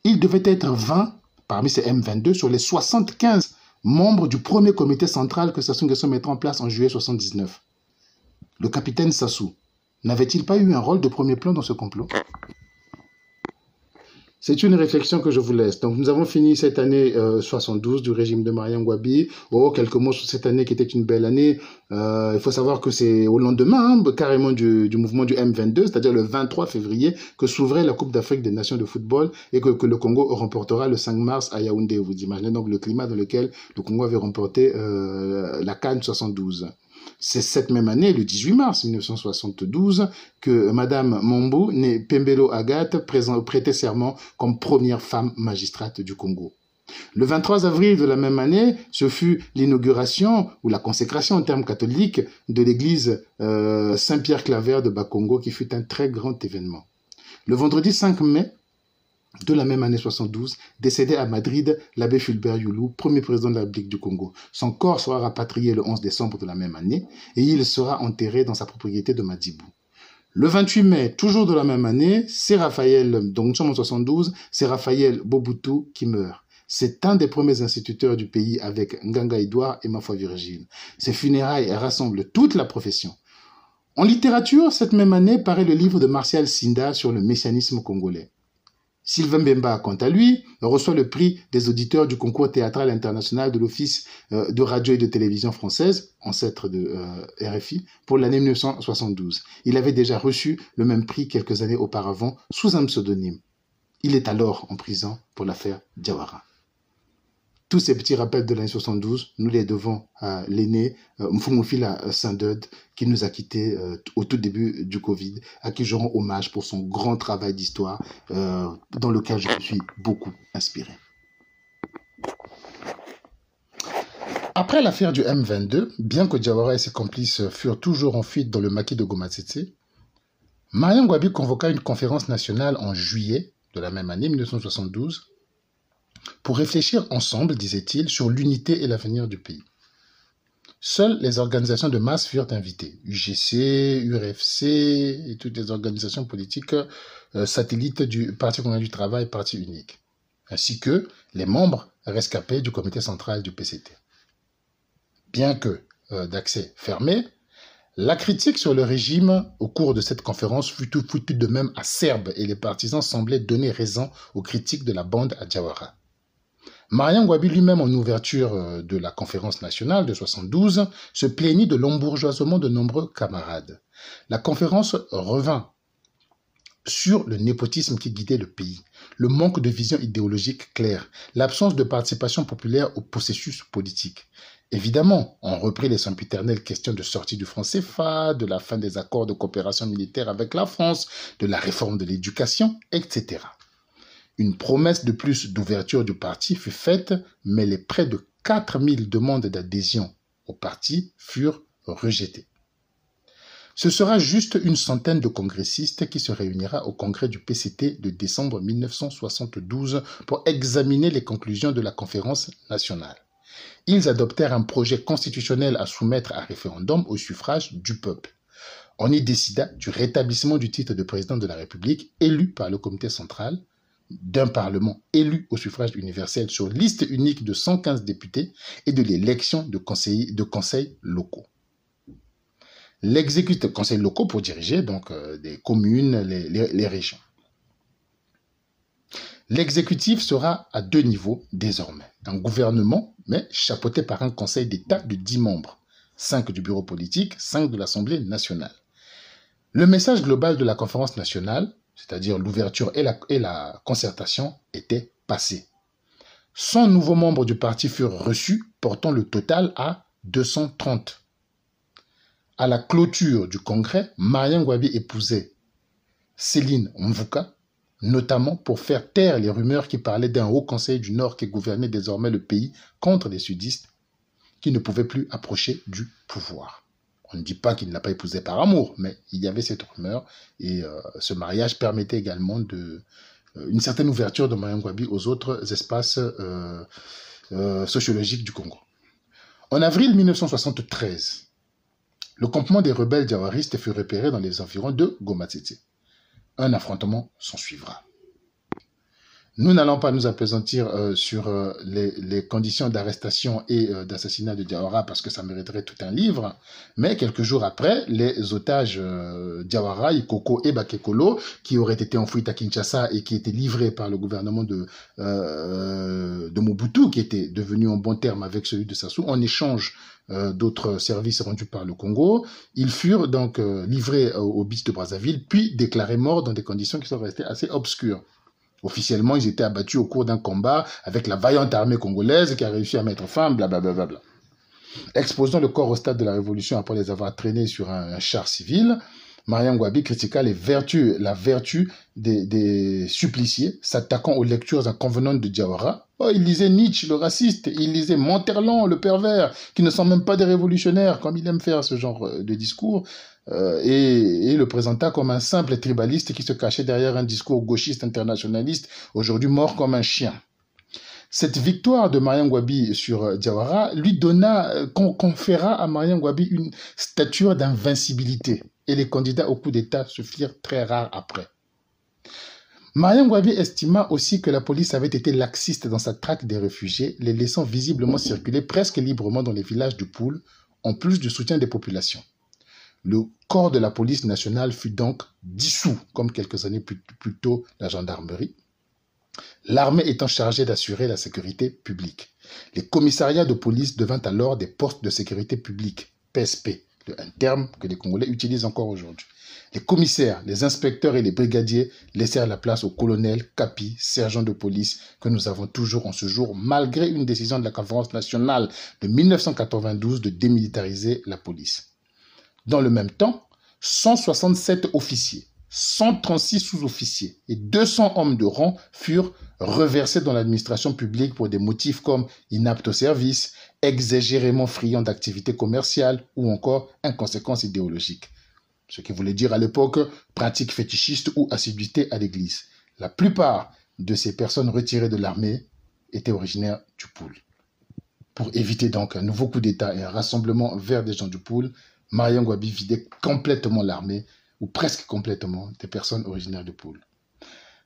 S1: Il devait être 20 parmi ces M22 sur les 75 membres du premier comité central que Sassou Nguesso mettra en place en juillet 1979. Le capitaine Sassou n'avait-il pas eu un rôle de premier plan dans ce complot? C'est une réflexion que je vous laisse. Donc, nous avons fini cette année 72 du régime de Mariam Ngouabi. Oh, quelques mots sur cette année qui était une belle année. Il faut savoir que c'est au lendemain, carrément, du mouvement du M22, c'est-à-dire le 23 février, que s'ouvrait la Coupe d'Afrique des Nations de football et que le Congo remportera le 5 mars à Yaoundé. Vous imaginez donc le climat dans lequel le Congo avait remporté la CAN 72. C'est cette même année, le 18 mars 1972, que Madame Mombo, née Pembelo Agathe, prêtait serment comme première femme magistrate du Congo. Le 23 avril de la même année, ce fut l'inauguration ou la consécration en termes catholiques de l'église Saint-Pierre-Claver de Bakongo qui fut un très grand événement. Le vendredi 5 mai, de la même année 72, décédé à Madrid, l'abbé Fulbert Youlou, premier président de la République du Congo. Son corps sera rapatrié le 11 décembre de la même année et il sera enterré dans sa propriété de Madibou. Le 28 mai, toujours de la même année, c'est Raphaël, donc nous sommes en 72, c'est Raphaël Bobutu qui meurt. C'est un des premiers instituteurs du pays avec Nganga Edouard et Mafwa Virgile. Ses funérailles rassemblent toute la profession. En littérature, cette même année, paraît le livre de Martial Sinda sur le messianisme congolais. Sylvain Bemba, quant à lui, reçoit le prix des auditeurs du concours théâtral international de l'Office de radio et de télévision française, ancêtre de RFI, pour l'année 1972. Il avait déjà reçu le même prix quelques années auparavant sous un pseudonyme. Il est alors en prison pour l'affaire Diawara. Tous ces petits rappels de l'année 72, nous les devons à l'aîné Mfumufila Sindud, qui nous a quittés au tout début du Covid, à qui je rends hommage pour son grand travail d'histoire, dans lequel je me suis beaucoup inspiré. Après l'affaire du M22, bien que Diawara et ses complices furent toujours en fuite dans le maquis de Goma Tsetse, Mariam Ngouabi convoqua une conférence nationale en juillet de la même année, 1972, pour réfléchir ensemble, disait-il, sur l'unité et l'avenir du pays. Seules les organisations de masse furent invitées, UGC, URFC et toutes les organisations politiques satellites du Parti communal du travail, Parti unique, ainsi que les membres rescapés du comité central du PCT. Bien que d'accès fermé, la critique sur le régime au cours de cette conférence fut tout de même acerbe et les partisans semblaient donner raison aux critiques de la bande à Diawara. Mariam Ngouabi lui-même, en ouverture de la conférence nationale de 72, se plaignit de l'embourgeoisement de nombreux camarades. La conférence revint sur le népotisme qui guidait le pays, le manque de vision idéologique claire, l'absence de participation populaire au processus politique. Évidemment, on reprit les sempiternelles questions de sortie du franc CFA, de la fin des accords de coopération militaire avec la France, de la réforme de l'éducation, etc. Une promesse de plus d'ouverture du parti fut faite, mais les près de 4000 demandes d'adhésion au parti furent rejetées. Ce sera juste une centaine de congressistes qui se réunira au congrès du PCT de décembre 1972 pour examiner les conclusions de la conférence nationale. Ils adoptèrent un projet constitutionnel à soumettre à référendum au suffrage du peuple. On y décida du rétablissement du titre de président de la République élu par le comité central, d'un parlement élu au suffrage universel sur liste unique de 115 députés et de l'élection de conseils locaux. L'exécutif conseils locaux pour diriger donc des communes, les régions. L'exécutif sera à 2 niveaux désormais. Un gouvernement, mais chapeauté par un conseil d'État de 10 membres, 5 du bureau politique, 5 de l'Assemblée nationale. Le message global de la conférence nationale, c'est-à-dire l'ouverture et la concertation, était passé. 100 nouveaux membres du parti furent reçus, portant le total à 230. À la clôture du congrès, Mariam Ngouabi épousait Céline Mvuka, notamment pour faire taire les rumeurs qui parlaient d'un haut conseil du Nord qui gouvernait désormais le pays contre les sudistes qui ne pouvaient plus approcher du pouvoir. On ne dit pas qu'il ne l'a pas épousée par amour, mais il y avait cette rumeur et ce mariage permettait également une certaine ouverture de Mariam Gwabi aux autres espaces sociologiques du Congo. En avril 1973, le campement des rebelles diawaristes fut repéré dans les environs de Goma-Tsetse. Un affrontement s'ensuivra. Nous n'allons pas nous appesantir sur les conditions d'arrestation et d'assassinat de Diawara parce que ça mériterait tout un livre, mais quelques jours après, les otages Diawara, Ikoko et Bakekolo, qui auraient été enfouis à Kinshasa et qui étaient livrés par le gouvernement de Mobutu, qui était devenu en bon terme avec celui de Sassou, en échange d'autres services rendus par le Congo, ils furent donc livrés au BIS de Brazzaville, puis déclarés morts dans des conditions qui sont restées assez obscures. Officiellement, ils étaient abattus au cours d'un combat avec la vaillante armée congolaise qui a réussi à mettre fin, blablabla. Exposant le corps au stade de la Révolution après les avoir traînés sur un char civil, Mariam Gwabi critiqua la vertu des suppliciés, s'attaquant aux lectures inconvenantes de Diawara. Oh, il lisait Nietzsche, le raciste, il lisait Monterland, le pervers, qui ne sont même pas des révolutionnaires, comme il aime faire ce genre de discours, et le présenta comme un simple tribaliste qui se cachait derrière un discours gauchiste internationaliste, aujourd'hui mort comme un chien. Cette victoire de Mariam Gwabi sur Diawara lui conféra à Mariam Gwabi une stature d'invincibilité. Et les candidats au coup d'État se firent très rares après. Mariam Gwabi estima aussi que la police avait été laxiste dans sa traque des réfugiés, les laissant visiblement circuler presque librement dans les villages du Poul, en plus du soutien des populations. Le corps de la police nationale fut donc dissous, comme quelques années plus tôt la gendarmerie, l'armée étant chargée d'assurer la sécurité publique. Les commissariats de police devinrent alors des postes de sécurité publique, PSP, un terme que les Congolais utilisent encore aujourd'hui. Les commissaires, les inspecteurs et les brigadiers laissèrent la place aux colonels, capis, sergents de police que nous avons toujours en ce jour, malgré une décision de la Conférence nationale de 1992 de démilitariser la police. Dans le même temps, 167 officiers, 136 sous-officiers et 200 hommes de rang furent reversés dans l'administration publique pour des motifs comme inapte au service, exagérément friand d'activités commerciales ou encore inconséquences idéologiques. Ce qui voulait dire à l'époque pratique fétichiste ou assiduité à l'église. La plupart de ces personnes retirées de l'armée étaient originaires du Poul. Pour éviter donc un nouveau coup d'État et un rassemblement vers des gens du Poul, Mariam Gwabi vidait complètement l'armée, ou presque complètement, des personnes originaires du Poul.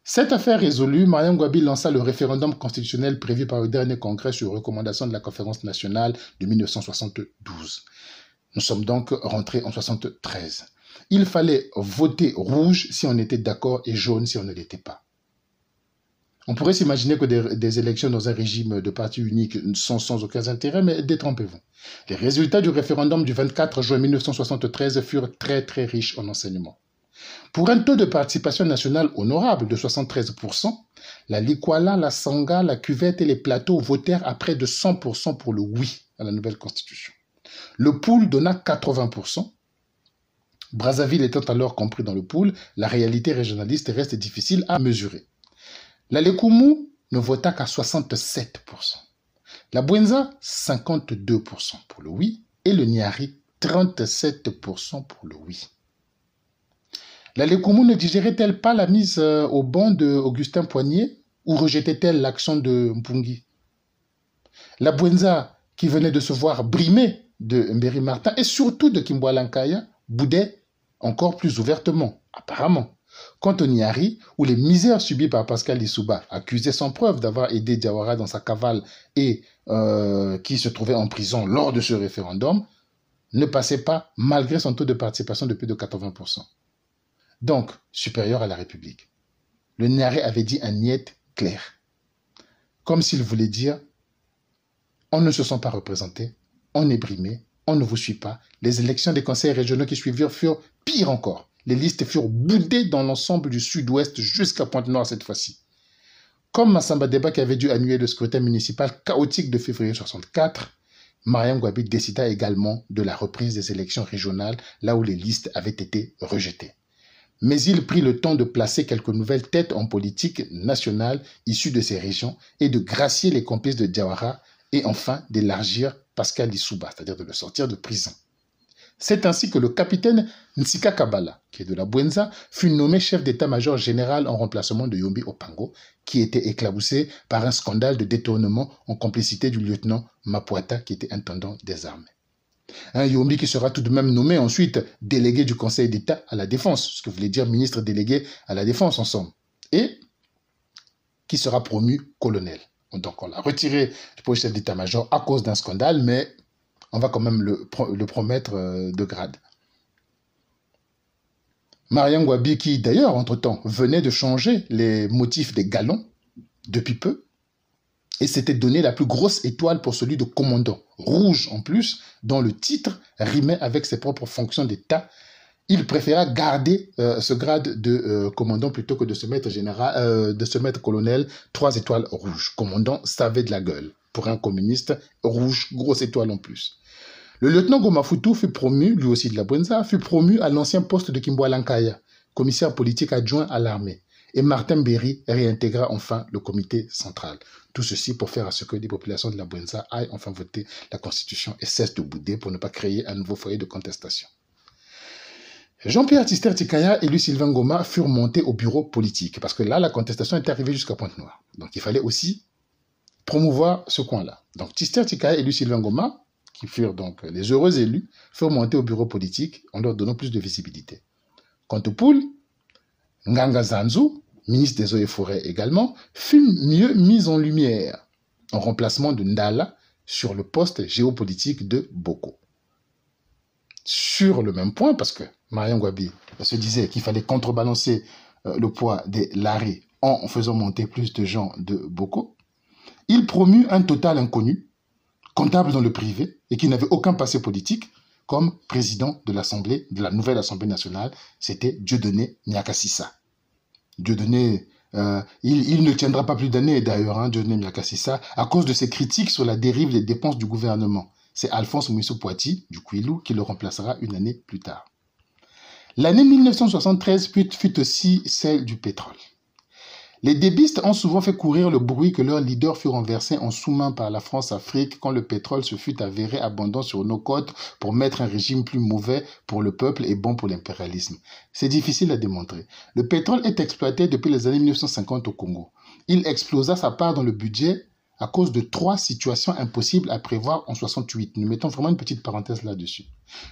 S1: Cette affaire résolue, Mariam Gwabi lança le référendum constitutionnel prévu par le dernier congrès sur recommandation de la Conférence nationale de 1972. Nous sommes donc rentrés en 1973. Il fallait voter rouge si on était d'accord et jaune si on ne l'était pas. On pourrait s'imaginer que des élections dans un régime de parti unique sont sans aucun intérêt, mais détrompez-vous. Les résultats du référendum du 24 juin 1973 furent très très riches en enseignements. Pour un taux de participation nationale honorable de 73%, la Likwala, la Sangha, la Cuvette et les plateaux votèrent à près de 100% pour le oui à la nouvelle constitution. Le Poul donna 80%. Brazzaville étant alors compris dans le Poul, la réalité régionaliste reste difficile à mesurer. La Lekumu ne vota qu'à 67%. La Bwenza, 52% pour le oui et le Niari, 37% pour le oui. La Lekumu ne digérait-elle pas la mise au banc d'Augustin Poignet ou rejetait-elle l'action de Mpungi? La Bwenza, qui venait de se voir brimée de Mberi Martin et surtout de Kimbwalankaya, boudait encore plus ouvertement, apparemment. Quant au Niari, où les misères subies par Pascal Lissouba, accusé sans preuve d'avoir aidé Diawara dans sa cavale et qui se trouvait en prison lors de ce référendum, ne passait pas malgré son taux de participation de plus de 80%. Donc, supérieur à la République. Le Niari avait dit un niet clair. Comme s'il voulait dire, on ne se sent pas représenté, on est brimé, on ne vous suit pas. Les élections des conseils régionaux qui suivirent furent pires encore. Les listes furent boudées dans l'ensemble du sud-ouest jusqu'à Pointe-Noire cette fois-ci. Comme Massamba Deba qui avait dû annuler le scrutin municipal chaotique de février 1964, Mariam Gwabi décida également de la reprise des élections régionales là où les listes avaient été rejetées. mais il prit le temps de placer quelques nouvelles têtes en politique nationale issues de ces régions et de gracier les complices de Diawara et enfin d'élargir Pascal Lissouba, c'est-à-dire de le sortir de prison. C'est ainsi que le capitaine Nsika Kabala, qui est de la Bwenza, fut nommé chef d'état-major général en remplacement de Yombi Opango, qui était éclaboussé par un scandale de détournement en complicité du lieutenant Mapuata, qui était intendant des armées. Un Yombi qui sera tout de même nommé ensuite délégué du Conseil d'État à la Défense, ce que voulait dire ministre délégué à la Défense en somme, et qui sera promu colonel. Donc on l'a retiré du poste chef d'état-major à cause d'un scandale, mais on va quand même le promettre de grade. Mariam Gwabi, qui d'ailleurs, entre-temps, venait de changer les motifs des galons depuis peu, et s'était donné la plus grosse étoile pour celui de commandant, rouge en plus, dont le titre rimait avec ses propres fonctions d'État. Il préféra garder ce grade de commandant plutôt que de se mettre colonel, 3 étoiles rouges. Commandant savait de la gueule. Pour un communiste, rouge, grosse étoile en plus. Le lieutenant Gomafutu fut promu, lui aussi de la Bwenza, fut promu à l'ancien poste de Kimboalankaya, commissaire politique adjoint à l'armée. Et Martin Berry réintégra enfin le comité central. Tout ceci pour faire à ce que les populations de la Bwenza aillent enfin voter la Constitution et cessent de bouder pour ne pas créer un nouveau foyer de contestation. Jean-Pierre Tister Tikaya et Louis-Sylvain Ngoma furent montés au bureau politique, parce que là, la contestation est arrivée jusqu'à Pointe-Noire. Donc il fallait aussi promouvoir ce coin-là. Donc Tister Tikaya et Louis-Sylvain Ngoma, qui furent donc les heureux élus, furent montés au bureau politique en leur donnant plus de visibilité. Quant au Poul, Nganga Zanzu, ministre des Eaux et Forêts également, fut mieux mis en lumière, en remplacement de Ndala sur le poste géopolitique de Boko. Sur le même point, parce que Mariam Gwabi se disait qu'il fallait contrebalancer le poids des Larry en faisant monter plus de gens de Boko, il promut un total inconnu, comptable dans le privé et qui n'avait aucun passé politique, comme président de l'Assemblée, de la nouvelle Assemblée nationale, c'était Dieudonné Nyakasissa. Dieudonné, il ne tiendra pas plus d'années d'ailleurs, Dieudonné Nyakasissa, à cause de ses critiques sur la dérive des dépenses du gouvernement. C'est Alphonse Mouissou-Poiti, du Kouilou, qui le remplacera une année plus tard. L'année 1973 fut aussi celle du pétrole. Les débistes ont souvent fait courir le bruit que leur leader fut renversé en sous-main par la France-Afrique quand le pétrole se fut avéré abondant sur nos côtes pour mettre un régime plus mauvais pour le peuple et bon pour l'impérialisme. C'est difficile à démontrer. Le pétrole est exploité depuis les années 1950 au Congo. Il explosa sa part dans le budget à cause de 3 situations impossibles à prévoir en 68. Nous mettons vraiment une petite parenthèse là-dessus.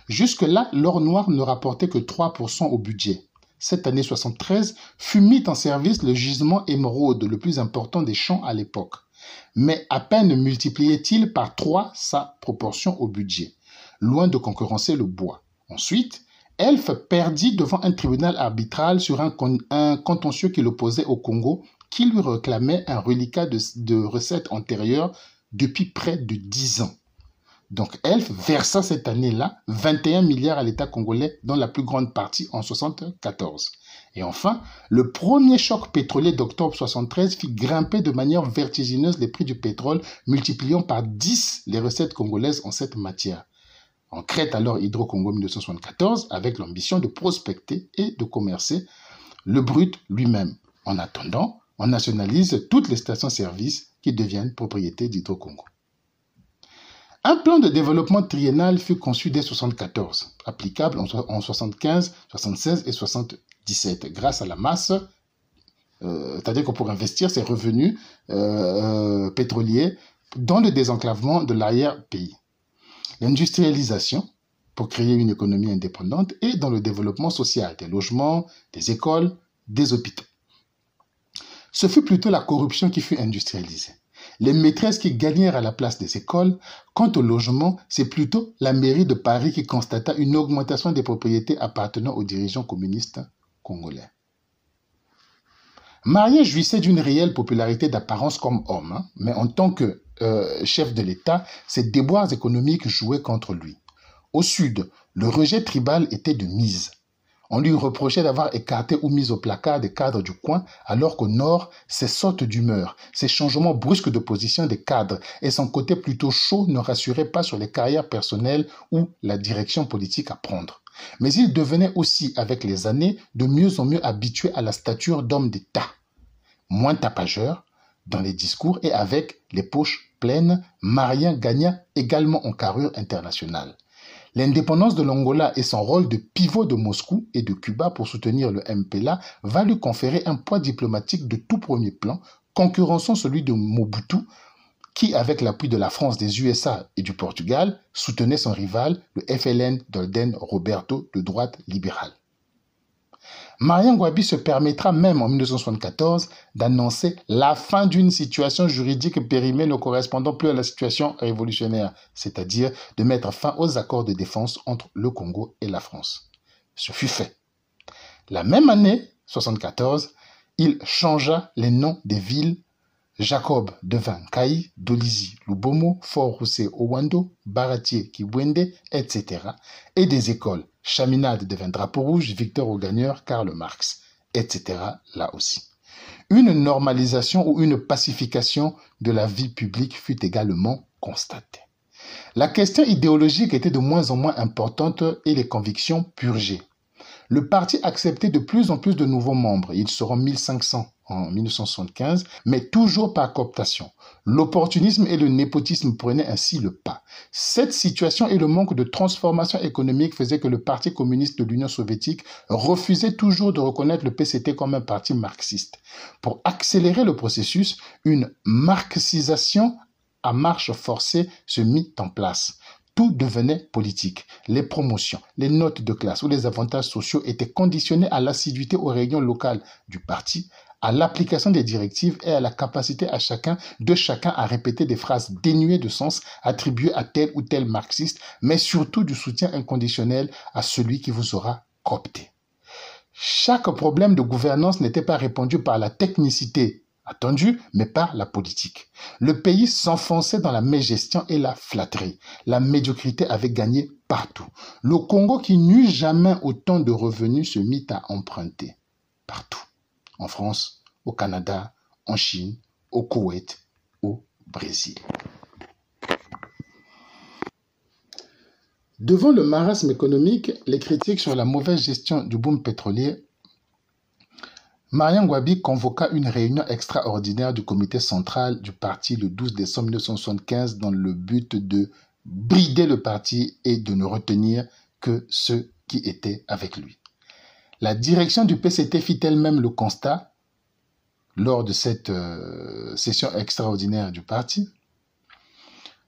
S1: Jusque-là, l'or noir ne rapportait que 3% au budget. Cette année 73 fut mis en service le gisement émeraude, le plus important des champs à l'époque. Mais à peine multipliait-il par 3 sa proportion au budget, loin de concurrencer le bois. Ensuite, Elf perdit devant un tribunal arbitral sur un contentieux qui l'opposait au Congo, qui lui réclamait un reliquat de recettes antérieures depuis près de 10 ans. Donc Elf versa cette année-là 21 milliards à l'État congolais, dont la plus grande partie en 1974. Et enfin, le premier choc pétrolier d'octobre 73 fit grimper de manière vertigineuse les prix du pétrole, multipliant par 10 les recettes congolaises en cette matière. On crée alors Hydro-Congo 1974 avec l'ambition de prospecter et de commercer le brut lui-même. En attendant, on nationalise toutes les stations-service qui deviennent propriété d'Hydro-Congo. Un plan de développement triennal fut conçu dès 1974, applicable en 1975, 1976 et 1977, grâce à la masse, c'est-à-dire qu'on pourrait investir ses revenus pétroliers dans le désenclavement de l'arrière-pays, l'industrialisation pour créer une économie indépendante et dans le développement social, des logements, des écoles, des hôpitaux. Ce fut plutôt la corruption qui fut industrialisée. Les maîtresses qui gagnèrent à la place des écoles. Quant au logement, c'est plutôt la mairie de Paris qui constata une augmentation des propriétés appartenant aux dirigeants communistes congolais. Marien jouissait d'une réelle popularité d'apparence comme homme, mais en tant que chef de l'État, ses déboires économiques jouaient contre lui. Au sud, le rejet tribal était de mise. On lui reprochait d'avoir écarté ou mis au placard des cadres du coin, alors qu'au nord, ses sautes d'humeur, ses changements brusques de position des cadres et son côté plutôt chaud ne rassuraient pas sur les carrières personnelles ou la direction politique à prendre. Mais il devenait aussi, avec les années, de mieux en mieux habitué à la stature d'homme d'État, moins tapageur dans les discours et avec les poches pleines, Marien gagna également en carrure internationale. L'indépendance de l'Angola et son rôle de pivot de Moscou et de Cuba pour soutenir le MPLA va lui conférer un poids diplomatique de tout premier plan, concurrençant celui de Mobutu, qui, avec l'appui de la France, des USA et du Portugal, soutenait son rival, le FLN d'Holden Roberto, de droite libérale. Marien Gouabi se permettra même en 1974 d'annoncer la fin d'une situation juridique périmée ne correspondant plus à la situation révolutionnaire, c'est-à-dire de mettre fin aux accords de défense entre le Congo et la France. Ce fut fait. La même année, 1974, il changea les noms des villes. Jacob devint Kaï, Dolizy, Lubomo, Fort-Roussé, Owando, Baratier, Kibwende, etc. Et des écoles. Chaminade devint Drapeau Rouge, Victor Augagneur, Karl Marx, etc. là aussi. Une normalisation ou une pacification de la vie publique fut également constatée. La question idéologique était de moins en moins importante et les convictions purgées. Le parti acceptait de plus en plus de nouveaux membres. Ils seront 1500 en 1975, mais toujours par cooptation. L'opportunisme et le népotisme prenaient ainsi le pas. Cette situation et le manque de transformation économique faisaient que le Parti communiste de l'Union soviétique refusait toujours de reconnaître le PCT comme un parti marxiste. Pour accélérer le processus, une marxisation à marche forcée se mit en place. Tout devenait politique. Les promotions, les notes de classe ou les avantages sociaux étaient conditionnés à l'assiduité aux réunions locales du parti, à l'application des directives et à la capacité de chacun à répéter des phrases dénuées de sens attribuées à tel ou tel marxiste, mais surtout du soutien inconditionnel à celui qui vous aura coopté. Chaque problème de gouvernance n'était pas répondu par la technicité attendue, mais par la politique. Le pays s'enfonçait dans la mégestion et la flatterie. La médiocrité avait gagné partout. Le Congo, qui n'eut jamais autant de revenus, se mit à emprunter. Partout. En France, au Canada, en Chine, au Koweït, au Brésil. Devant le marasme économique, les critiques sur la mauvaise gestion du boom pétrolier, Marien Gouabi convoqua une réunion extraordinaire du comité central du parti le 12 décembre 1975 dans le but de brider le parti et de ne retenir que ceux qui étaient avec lui. La direction du PCT fit elle-même le constat, lors de cette session extraordinaire du parti,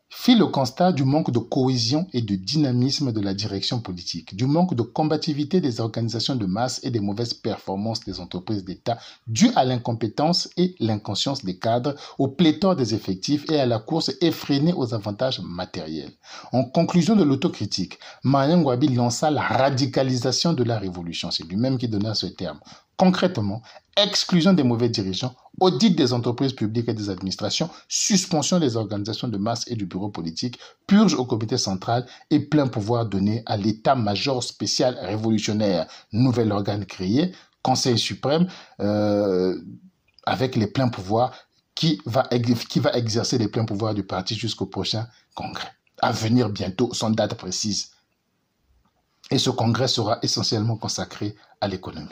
S1: fit le constat du manque de cohésion et de dynamisme de la direction politique, du manque de combativité des organisations de masse et des mauvaises performances des entreprises d'État dues à l'incompétence et l'inconscience des cadres, au pléthore des effectifs et à la course effrénée aux avantages matériels. En conclusion de l'autocritique, Marien Gouabi lança la radicalisation de la révolution. C'est lui-même qui donna ce terme. Concrètement, exclusion des mauvais dirigeants, audit des entreprises publiques et des administrations, suspension des organisations de masse et du bureau politique, purge au comité central et plein pouvoir donné à l'état-major spécial révolutionnaire. Nouvel organe créé, Conseil suprême, avec les pleins pouvoirs qui va exercer les pleins pouvoirs du parti jusqu'au prochain congrès. À venir bientôt, sans date précise. Et ce congrès sera essentiellement consacré à l'économie.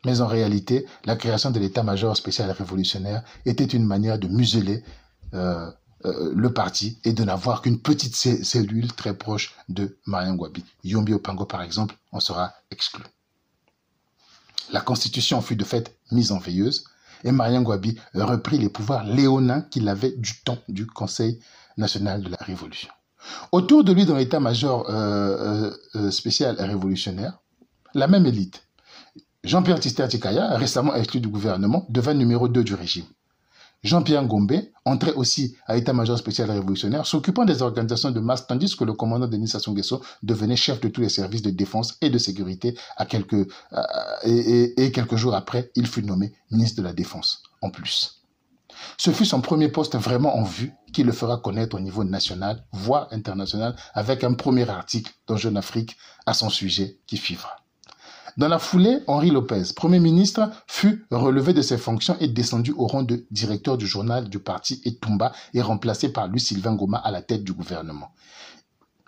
S1: Mais en réalité, la création de l'état-major spécial révolutionnaire était une manière de museler le parti et de n'avoir qu'une petite cellule très proche de Marien Gouabi. Yombi Opango, par exemple, en sera exclu. La constitution fut de fait mise en veilleuse et Marien Gouabi reprit les pouvoirs léonins qu'il avait du temps du Conseil national de la Révolution. Autour de lui, dans l'état-major spécial révolutionnaire, la même élite, Jean-Pierre Tister Tikaya, récemment exclu du gouvernement, devint numéro 2 du régime. Jean-Pierre Ngombe, entré aussi à l'état-major spécial révolutionnaire, s'occupant des organisations de masse, tandis que le commandant Denis Sassou Nguesso devenait chef de tous les services de défense et de sécurité quelques jours après, il fut nommé ministre de la Défense, en plus. Ce fut son premier poste vraiment en vue qui le fera connaître au niveau national, voire international, avec un premier article dans Jeune Afrique à son sujet qui suivra. Dans la foulée, Henri Lopez, Premier ministre, fut relevé de ses fonctions et descendu au rang de directeur du journal du parti Etumba et remplacé par Louis-Sylvain Goma à la tête du gouvernement.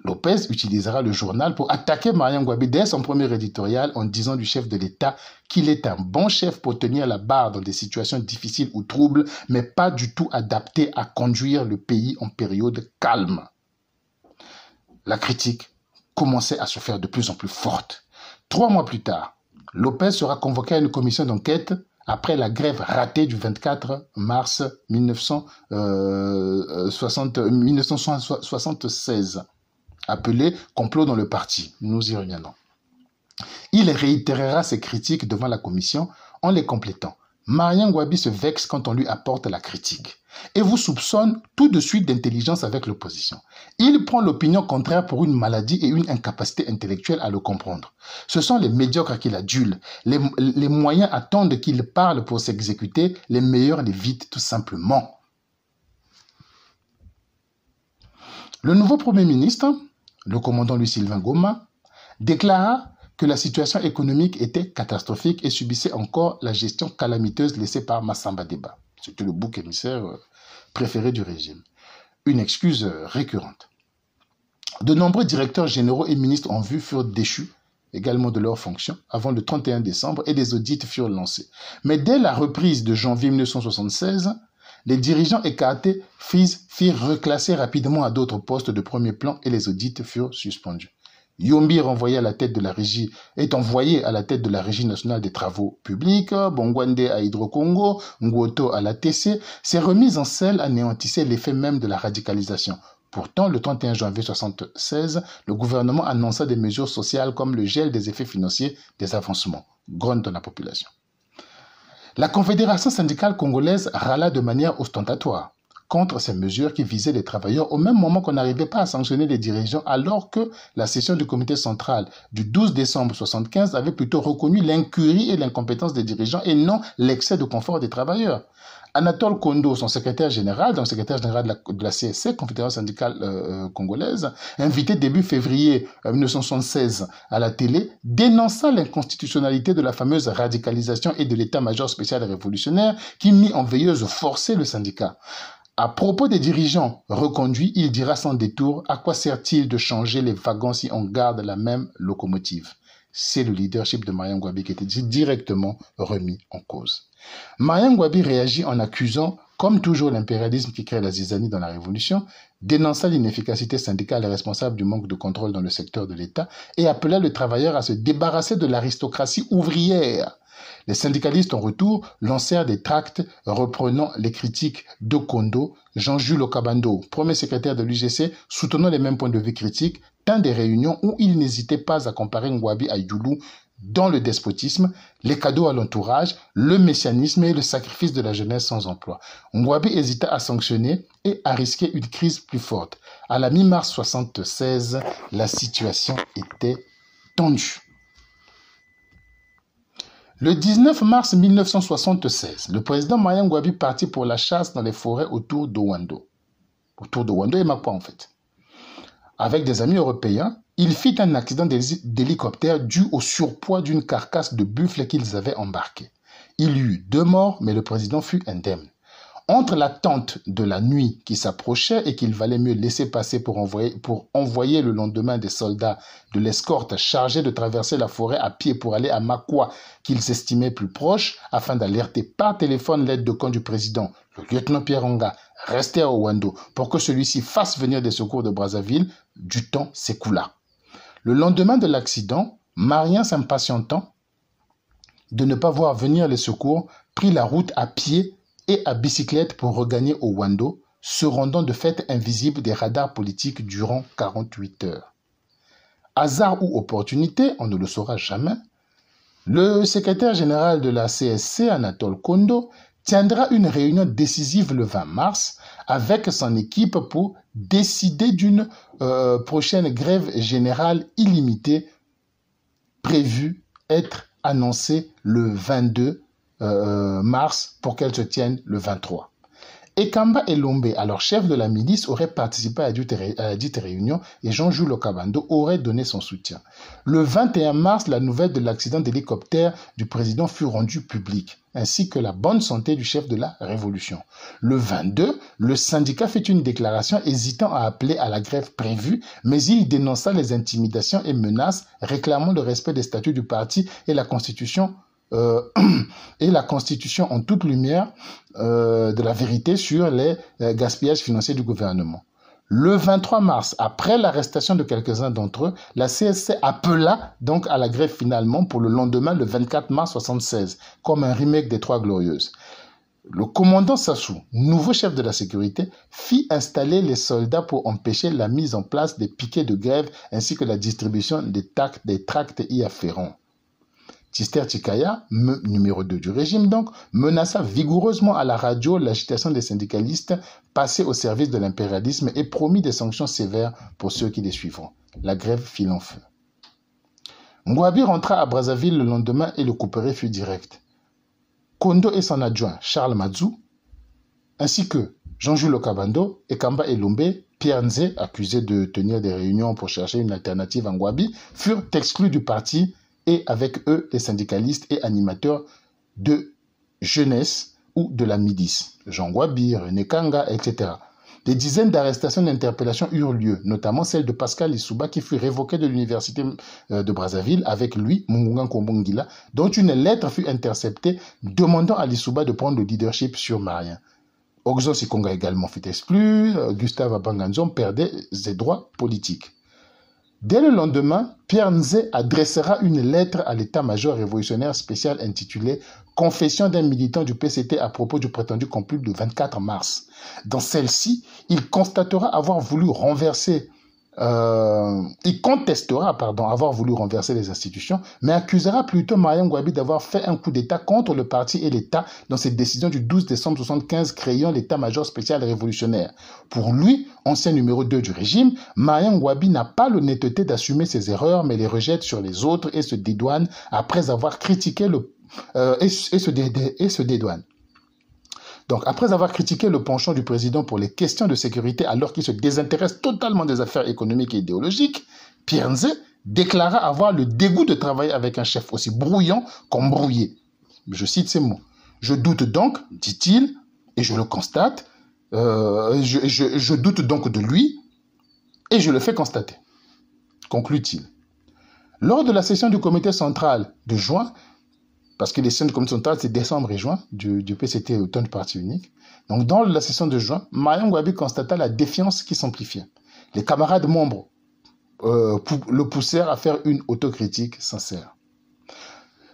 S1: Lopez utilisera le journal pour attaquer Mariam Gouabi dès son premier éditorial en disant du chef de l'État qu'il est un bon chef pour tenir la barre dans des situations difficiles ou troubles, mais pas du tout adapté à conduire le pays en période calme. La critique commençait à se faire de plus en plus forte. 3 mois plus tard, Lopez sera convoqué à une commission d'enquête après la grève ratée du 24 mars 1976, appelée complot dans le parti. Nous y reviendrons. Il réitérera ses critiques devant la commission en les complétant. Mariam Gouabi se vexe quand on lui apporte la critique et vous soupçonne tout de suite d'intelligence avec l'opposition. Il prend l'opinion contraire pour une maladie et une incapacité intellectuelle à le comprendre. Ce sont les médiocres qui l'adulent. Les moyens attendent qu'il parle pour s'exécuter, les meilleurs l'évitent tout simplement. Le nouveau Premier ministre, le commandant Louis-Sylvain Goma, déclara que la situation économique était catastrophique et subissait encore la gestion calamiteuse laissée par Massamba Deba. C'était le bouc émissaire préféré du régime. Une excuse récurrente. De nombreux directeurs généraux et ministres en vue furent déchus également de leurs fonctions avant le 31 décembre et des audits furent lancés. Mais dès la reprise de janvier 1976, les dirigeants écartés firent reclasser rapidement à d'autres postes de premier plan et les audits furent suspendus. Yombi est envoyé à la tête de la Régie nationale des travaux publics, Bongwande à Hydro-Congo, Nguoto à la TC. Ces remises en selle anéantissaient l'effet même de la radicalisation. Pourtant, le 31 janvier 1976, le gouvernement annonça des mesures sociales comme le gel des effets financiers des avancements. Grogne dans la population. La Confédération syndicale congolaise râla de manière ostentatoire contre ces mesures qui visaient les travailleurs au même moment qu'on n'arrivait pas à sanctionner les dirigeants alors que la session du comité central du 12 décembre 1975 avait plutôt reconnu l'incurie et l'incompétence des dirigeants et non l'excès de confort des travailleurs. Anatole Kondo, son secrétaire général, donc secrétaire général de la CSC, Confédération syndicale congolaise, invité début février 1976 à la télé, dénonça l'inconstitutionnalité de la fameuse radicalisation et de l'état-major spécial révolutionnaire qui mit en veilleuse forcée le syndicat. À propos des dirigeants reconduits, il dira sans détour à quoi sert-il de changer les wagons si on garde la même locomotive. C'est le leadership de Mariam Gouabi qui était directement remis en cause. Mariam Gouabi réagit en accusant, comme toujours, l'impérialisme qui crée la zizanie dans la révolution, dénonça l'inefficacité syndicale et responsable du manque de contrôle dans le secteur de l'État et appela le travailleur à se débarrasser de l'aristocratie ouvrière. Les syndicalistes, en retour, lancèrent des tracts reprenant les critiques de Kondo, Jean-Jules Okabando, premier secrétaire de l'UGC, soutenant les mêmes points de vue critiques, dans des réunions où il n'hésitait pas à comparer Ngouabi à Youlou dans le despotisme, les cadeaux à l'entourage, le messianisme et le sacrifice de la jeunesse sans emploi. Ngouabi hésita à sanctionner et à risquer une crise plus forte. À la mi-mars 1976, la situation était tendue. Le 19 mars 1976, le président Mariam Gouabi partit pour la chasse dans les forêts autour de Wando. Autour de Wando et Makwa en fait. Avec des amis européens, il fit un accident d'hélicoptère dû au surpoids d'une carcasse de buffle qu'ils avaient embarquée. Il y eut 2 morts, mais le président fut indemne. Entre l'attente de la nuit qui s'approchait et qu'il valait mieux laisser passer pour envoyer le lendemain des soldats de l'escorte chargés de traverser la forêt à pied pour aller à Makwa, qu'ils estimaient plus proche, afin d'alerter par téléphone l'aide de camp du président, le lieutenant Pierre Onga, resté à Owando, pour que celui-ci fasse venir des secours de Brazzaville, du temps s'écoula. Le lendemain de l'accident, Marien s'impatientant de ne pas voir venir les secours, prit la route à pied et à bicyclette pour regagner Owando, se rendant de fait invisible des radars politiques durant 48 heures. Hasard ou opportunité, on ne le saura jamais, le secrétaire général de la CSC, Anatole Kondo, tiendra une réunion décisive le 20 mars avec son équipe pour décider d'une prochaine grève générale illimitée prévue être annoncée le 22 mars pour qu'elle se tienne le 23. Ekamba Elombe, alors chef de la milice, aurait participé à la dite réunion et Jean-Jules Lokabando aurait donné son soutien. Le 21 mars, la nouvelle de l'accident d'hélicoptère du président fut rendue publique, ainsi que la bonne santé du chef de la révolution. Le 22, le syndicat fait une déclaration hésitant à appeler à la grève prévue, mais il dénonça les intimidations et menaces réclamant le respect des statuts du parti et la Constitution en toute lumière de la vérité sur les gaspillages financiers du gouvernement. Le 23 mars, après l'arrestation de quelques-uns d'entre eux, la CSC appela donc à la grève finalement pour le lendemain, le 24 mars 1976, comme un remake des Trois Glorieuses. Le commandant Sassou, nouveau chef de la sécurité, fit installer les soldats pour empêcher la mise en place des piquets de grève ainsi que la distribution des tracts y afférents. Tister Tikaya, numéro 2 du régime donc, menaça vigoureusement à la radio l'agitation des syndicalistes passés au service de l'impérialisme et promit des sanctions sévères pour ceux qui les suivront. La grève fit l'enfeu. Ngouabi rentra à Brazzaville le lendemain et le couperet fut direct. Kondo et son adjoint Charles Madzou, ainsi que Jean-Jules Lokabando, Ekamba Elombe, Pierre Nzé, accusés de tenir des réunions pour chercher une alternative à Ngouabi, furent exclus du parti et avec eux les syndicalistes et animateurs de jeunesse ou de la milice, Jean Ngouabi, René Kanga, etc. Des dizaines d'arrestations et d'interpellations eurent lieu, notamment celle de Pascal Lissouba qui fut révoqué de l'université de Brazzaville avec lui, Mungunga Kombongila, dont une lettre fut interceptée demandant à Lissouba de prendre le leadership sur Marien. Oxo Sikonga également fut exclu, Gustave Abanganzon perdait ses droits politiques. Dès le lendemain, Pierre Nzé adressera une lettre à l'état-major révolutionnaire spécial intitulée « Confession d'un militant du PCT à propos du prétendu complot du 24 mars ». Dans celle-ci, il contestera avoir voulu renverser les institutions, mais accusera plutôt Marien Ngouabi d'avoir fait un coup d'État contre le parti et l'État dans ses décisions du 12 décembre 1975 créant l'état-major spécial révolutionnaire. Pour lui, ancien numéro 2 du régime, Marien Ngouabi n'a pas l'honnêteté d'assumer ses erreurs, mais les rejette sur les autres et se dédouane après avoir critiqué Donc, après avoir critiqué le penchant du président pour les questions de sécurité alors qu'il se désintéresse totalement des affaires économiques et idéologiques, Pierre Nzé déclara avoir le dégoût de travailler avec un chef aussi brouillant comme brouillé. Je cite ces mots. « Je doute donc, dit-il, et je le constate, je doute donc de lui, et je le fais constater. » Conclut-il. Lors de la session du comité central de juin, parce que les sessions du comité central, c'est décembre et juin du PCT automne du parti unique. Donc, dans la session de juin, Marien Ngouabi constata la défiance qui s'amplifiait. Les camarades membres le poussèrent à faire une autocritique sincère.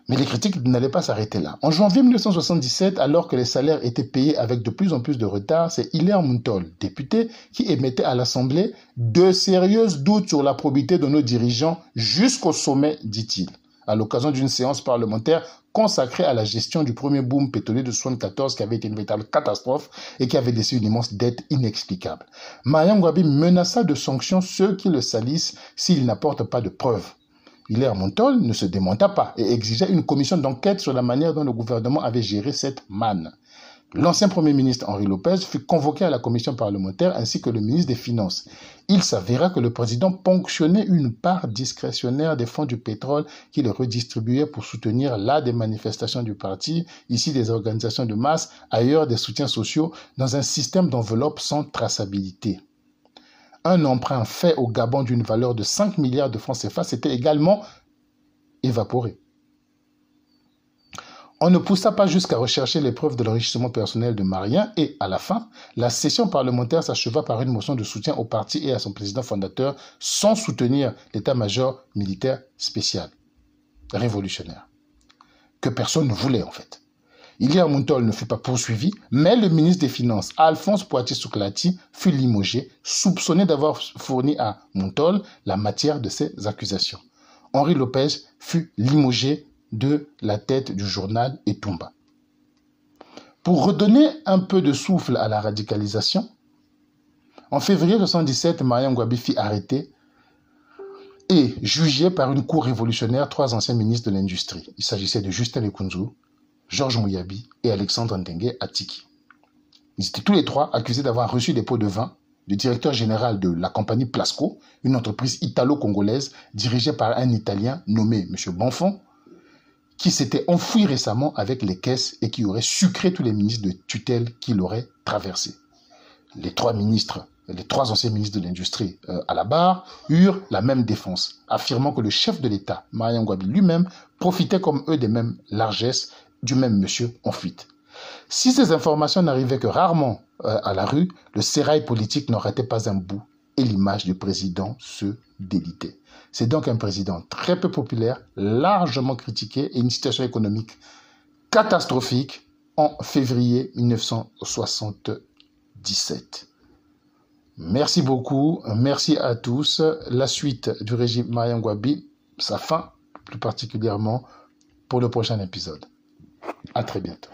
S1: Mais les critiques n'allaient pas s'arrêter là. En janvier 1977, alors que les salaires étaient payés avec de plus en plus de retard, c'est Hilaire Muntol, député, qui émettait à l'Assemblée de sérieux doutes sur la probité de nos dirigeants jusqu'au sommet, dit-il, à l'occasion d'une séance parlementaire consacrée à la gestion du premier boom pétrolier de 1974 qui avait été une véritable catastrophe et qui avait laissé une immense dette inexplicable. Marien Ngouabi menaça de sanctions ceux qui le salissent s'ils n'apportent pas de preuves. Hilaire Muntol ne se démonta pas et exigeait une commission d'enquête sur la manière dont le gouvernement avait géré cette manne. L'ancien Premier ministre Henri Lopez fut convoqué à la commission parlementaire ainsi que le ministre des Finances. Il s'avéra que le président ponctionnait une part discrétionnaire des fonds du pétrole qu'il redistribuait pour soutenir là des manifestations du parti, ici des organisations de masse, ailleurs des soutiens sociaux, dans un système d'enveloppe sans traçabilité. Un emprunt fait au Gabon d'une valeur de 5 milliards de francs CFA s'était également évaporé. On ne poussa pas jusqu'à rechercher les preuves de l'enrichissement personnel de Marien et, à la fin, la session parlementaire s'acheva par une motion de soutien au parti et à son président fondateur sans soutenir l'état-major militaire spécial, révolutionnaire, que personne ne voulait en fait. Hilaire Muntol ne fut pas poursuivi, mais le ministre des Finances, Alphonse Poitiers-Souklati, fut limogé, soupçonné d'avoir fourni à Muntol la matière de ses accusations. Henri Lopez fut limogé de la tête du journal Etumba. Pour redonner un peu de souffle à la radicalisation, en février 1977, Marien Ngouabi fut arrêté et jugé par une cour révolutionnaire 3 anciens ministres de l'Industrie. Il s'agissait de Justin Lekunzu, Georges Mouyabi et Alexandre Ndengue Atiki. Ils étaient tous les trois accusés d'avoir reçu des pots de vin du directeur général de la compagnie Plasco, une entreprise italo-congolaise dirigée par un Italien nommé M. Bonfons, qui s'était enfoui récemment avec les caisses et qui aurait sucré tous les ministres de tutelle qu'il aurait traversés. Les trois anciens ministres de l'Industrie à la barre eurent la même défense, affirmant que le chef de l'État, Marien Ngouabi lui-même, profitait comme eux des mêmes largesses du même monsieur en fuite. Si ces informations n'arrivaient que rarement à la rue, le sérail politique n'en ratait pas un bout et l'image du président se délitait. C'est donc un président très peu populaire, largement critiqué et une situation économique catastrophique en février 1977. Merci beaucoup, merci à tous. La suite du régime Marien Ngouabi, sa fin plus particulièrement pour le prochain épisode. À très bientôt.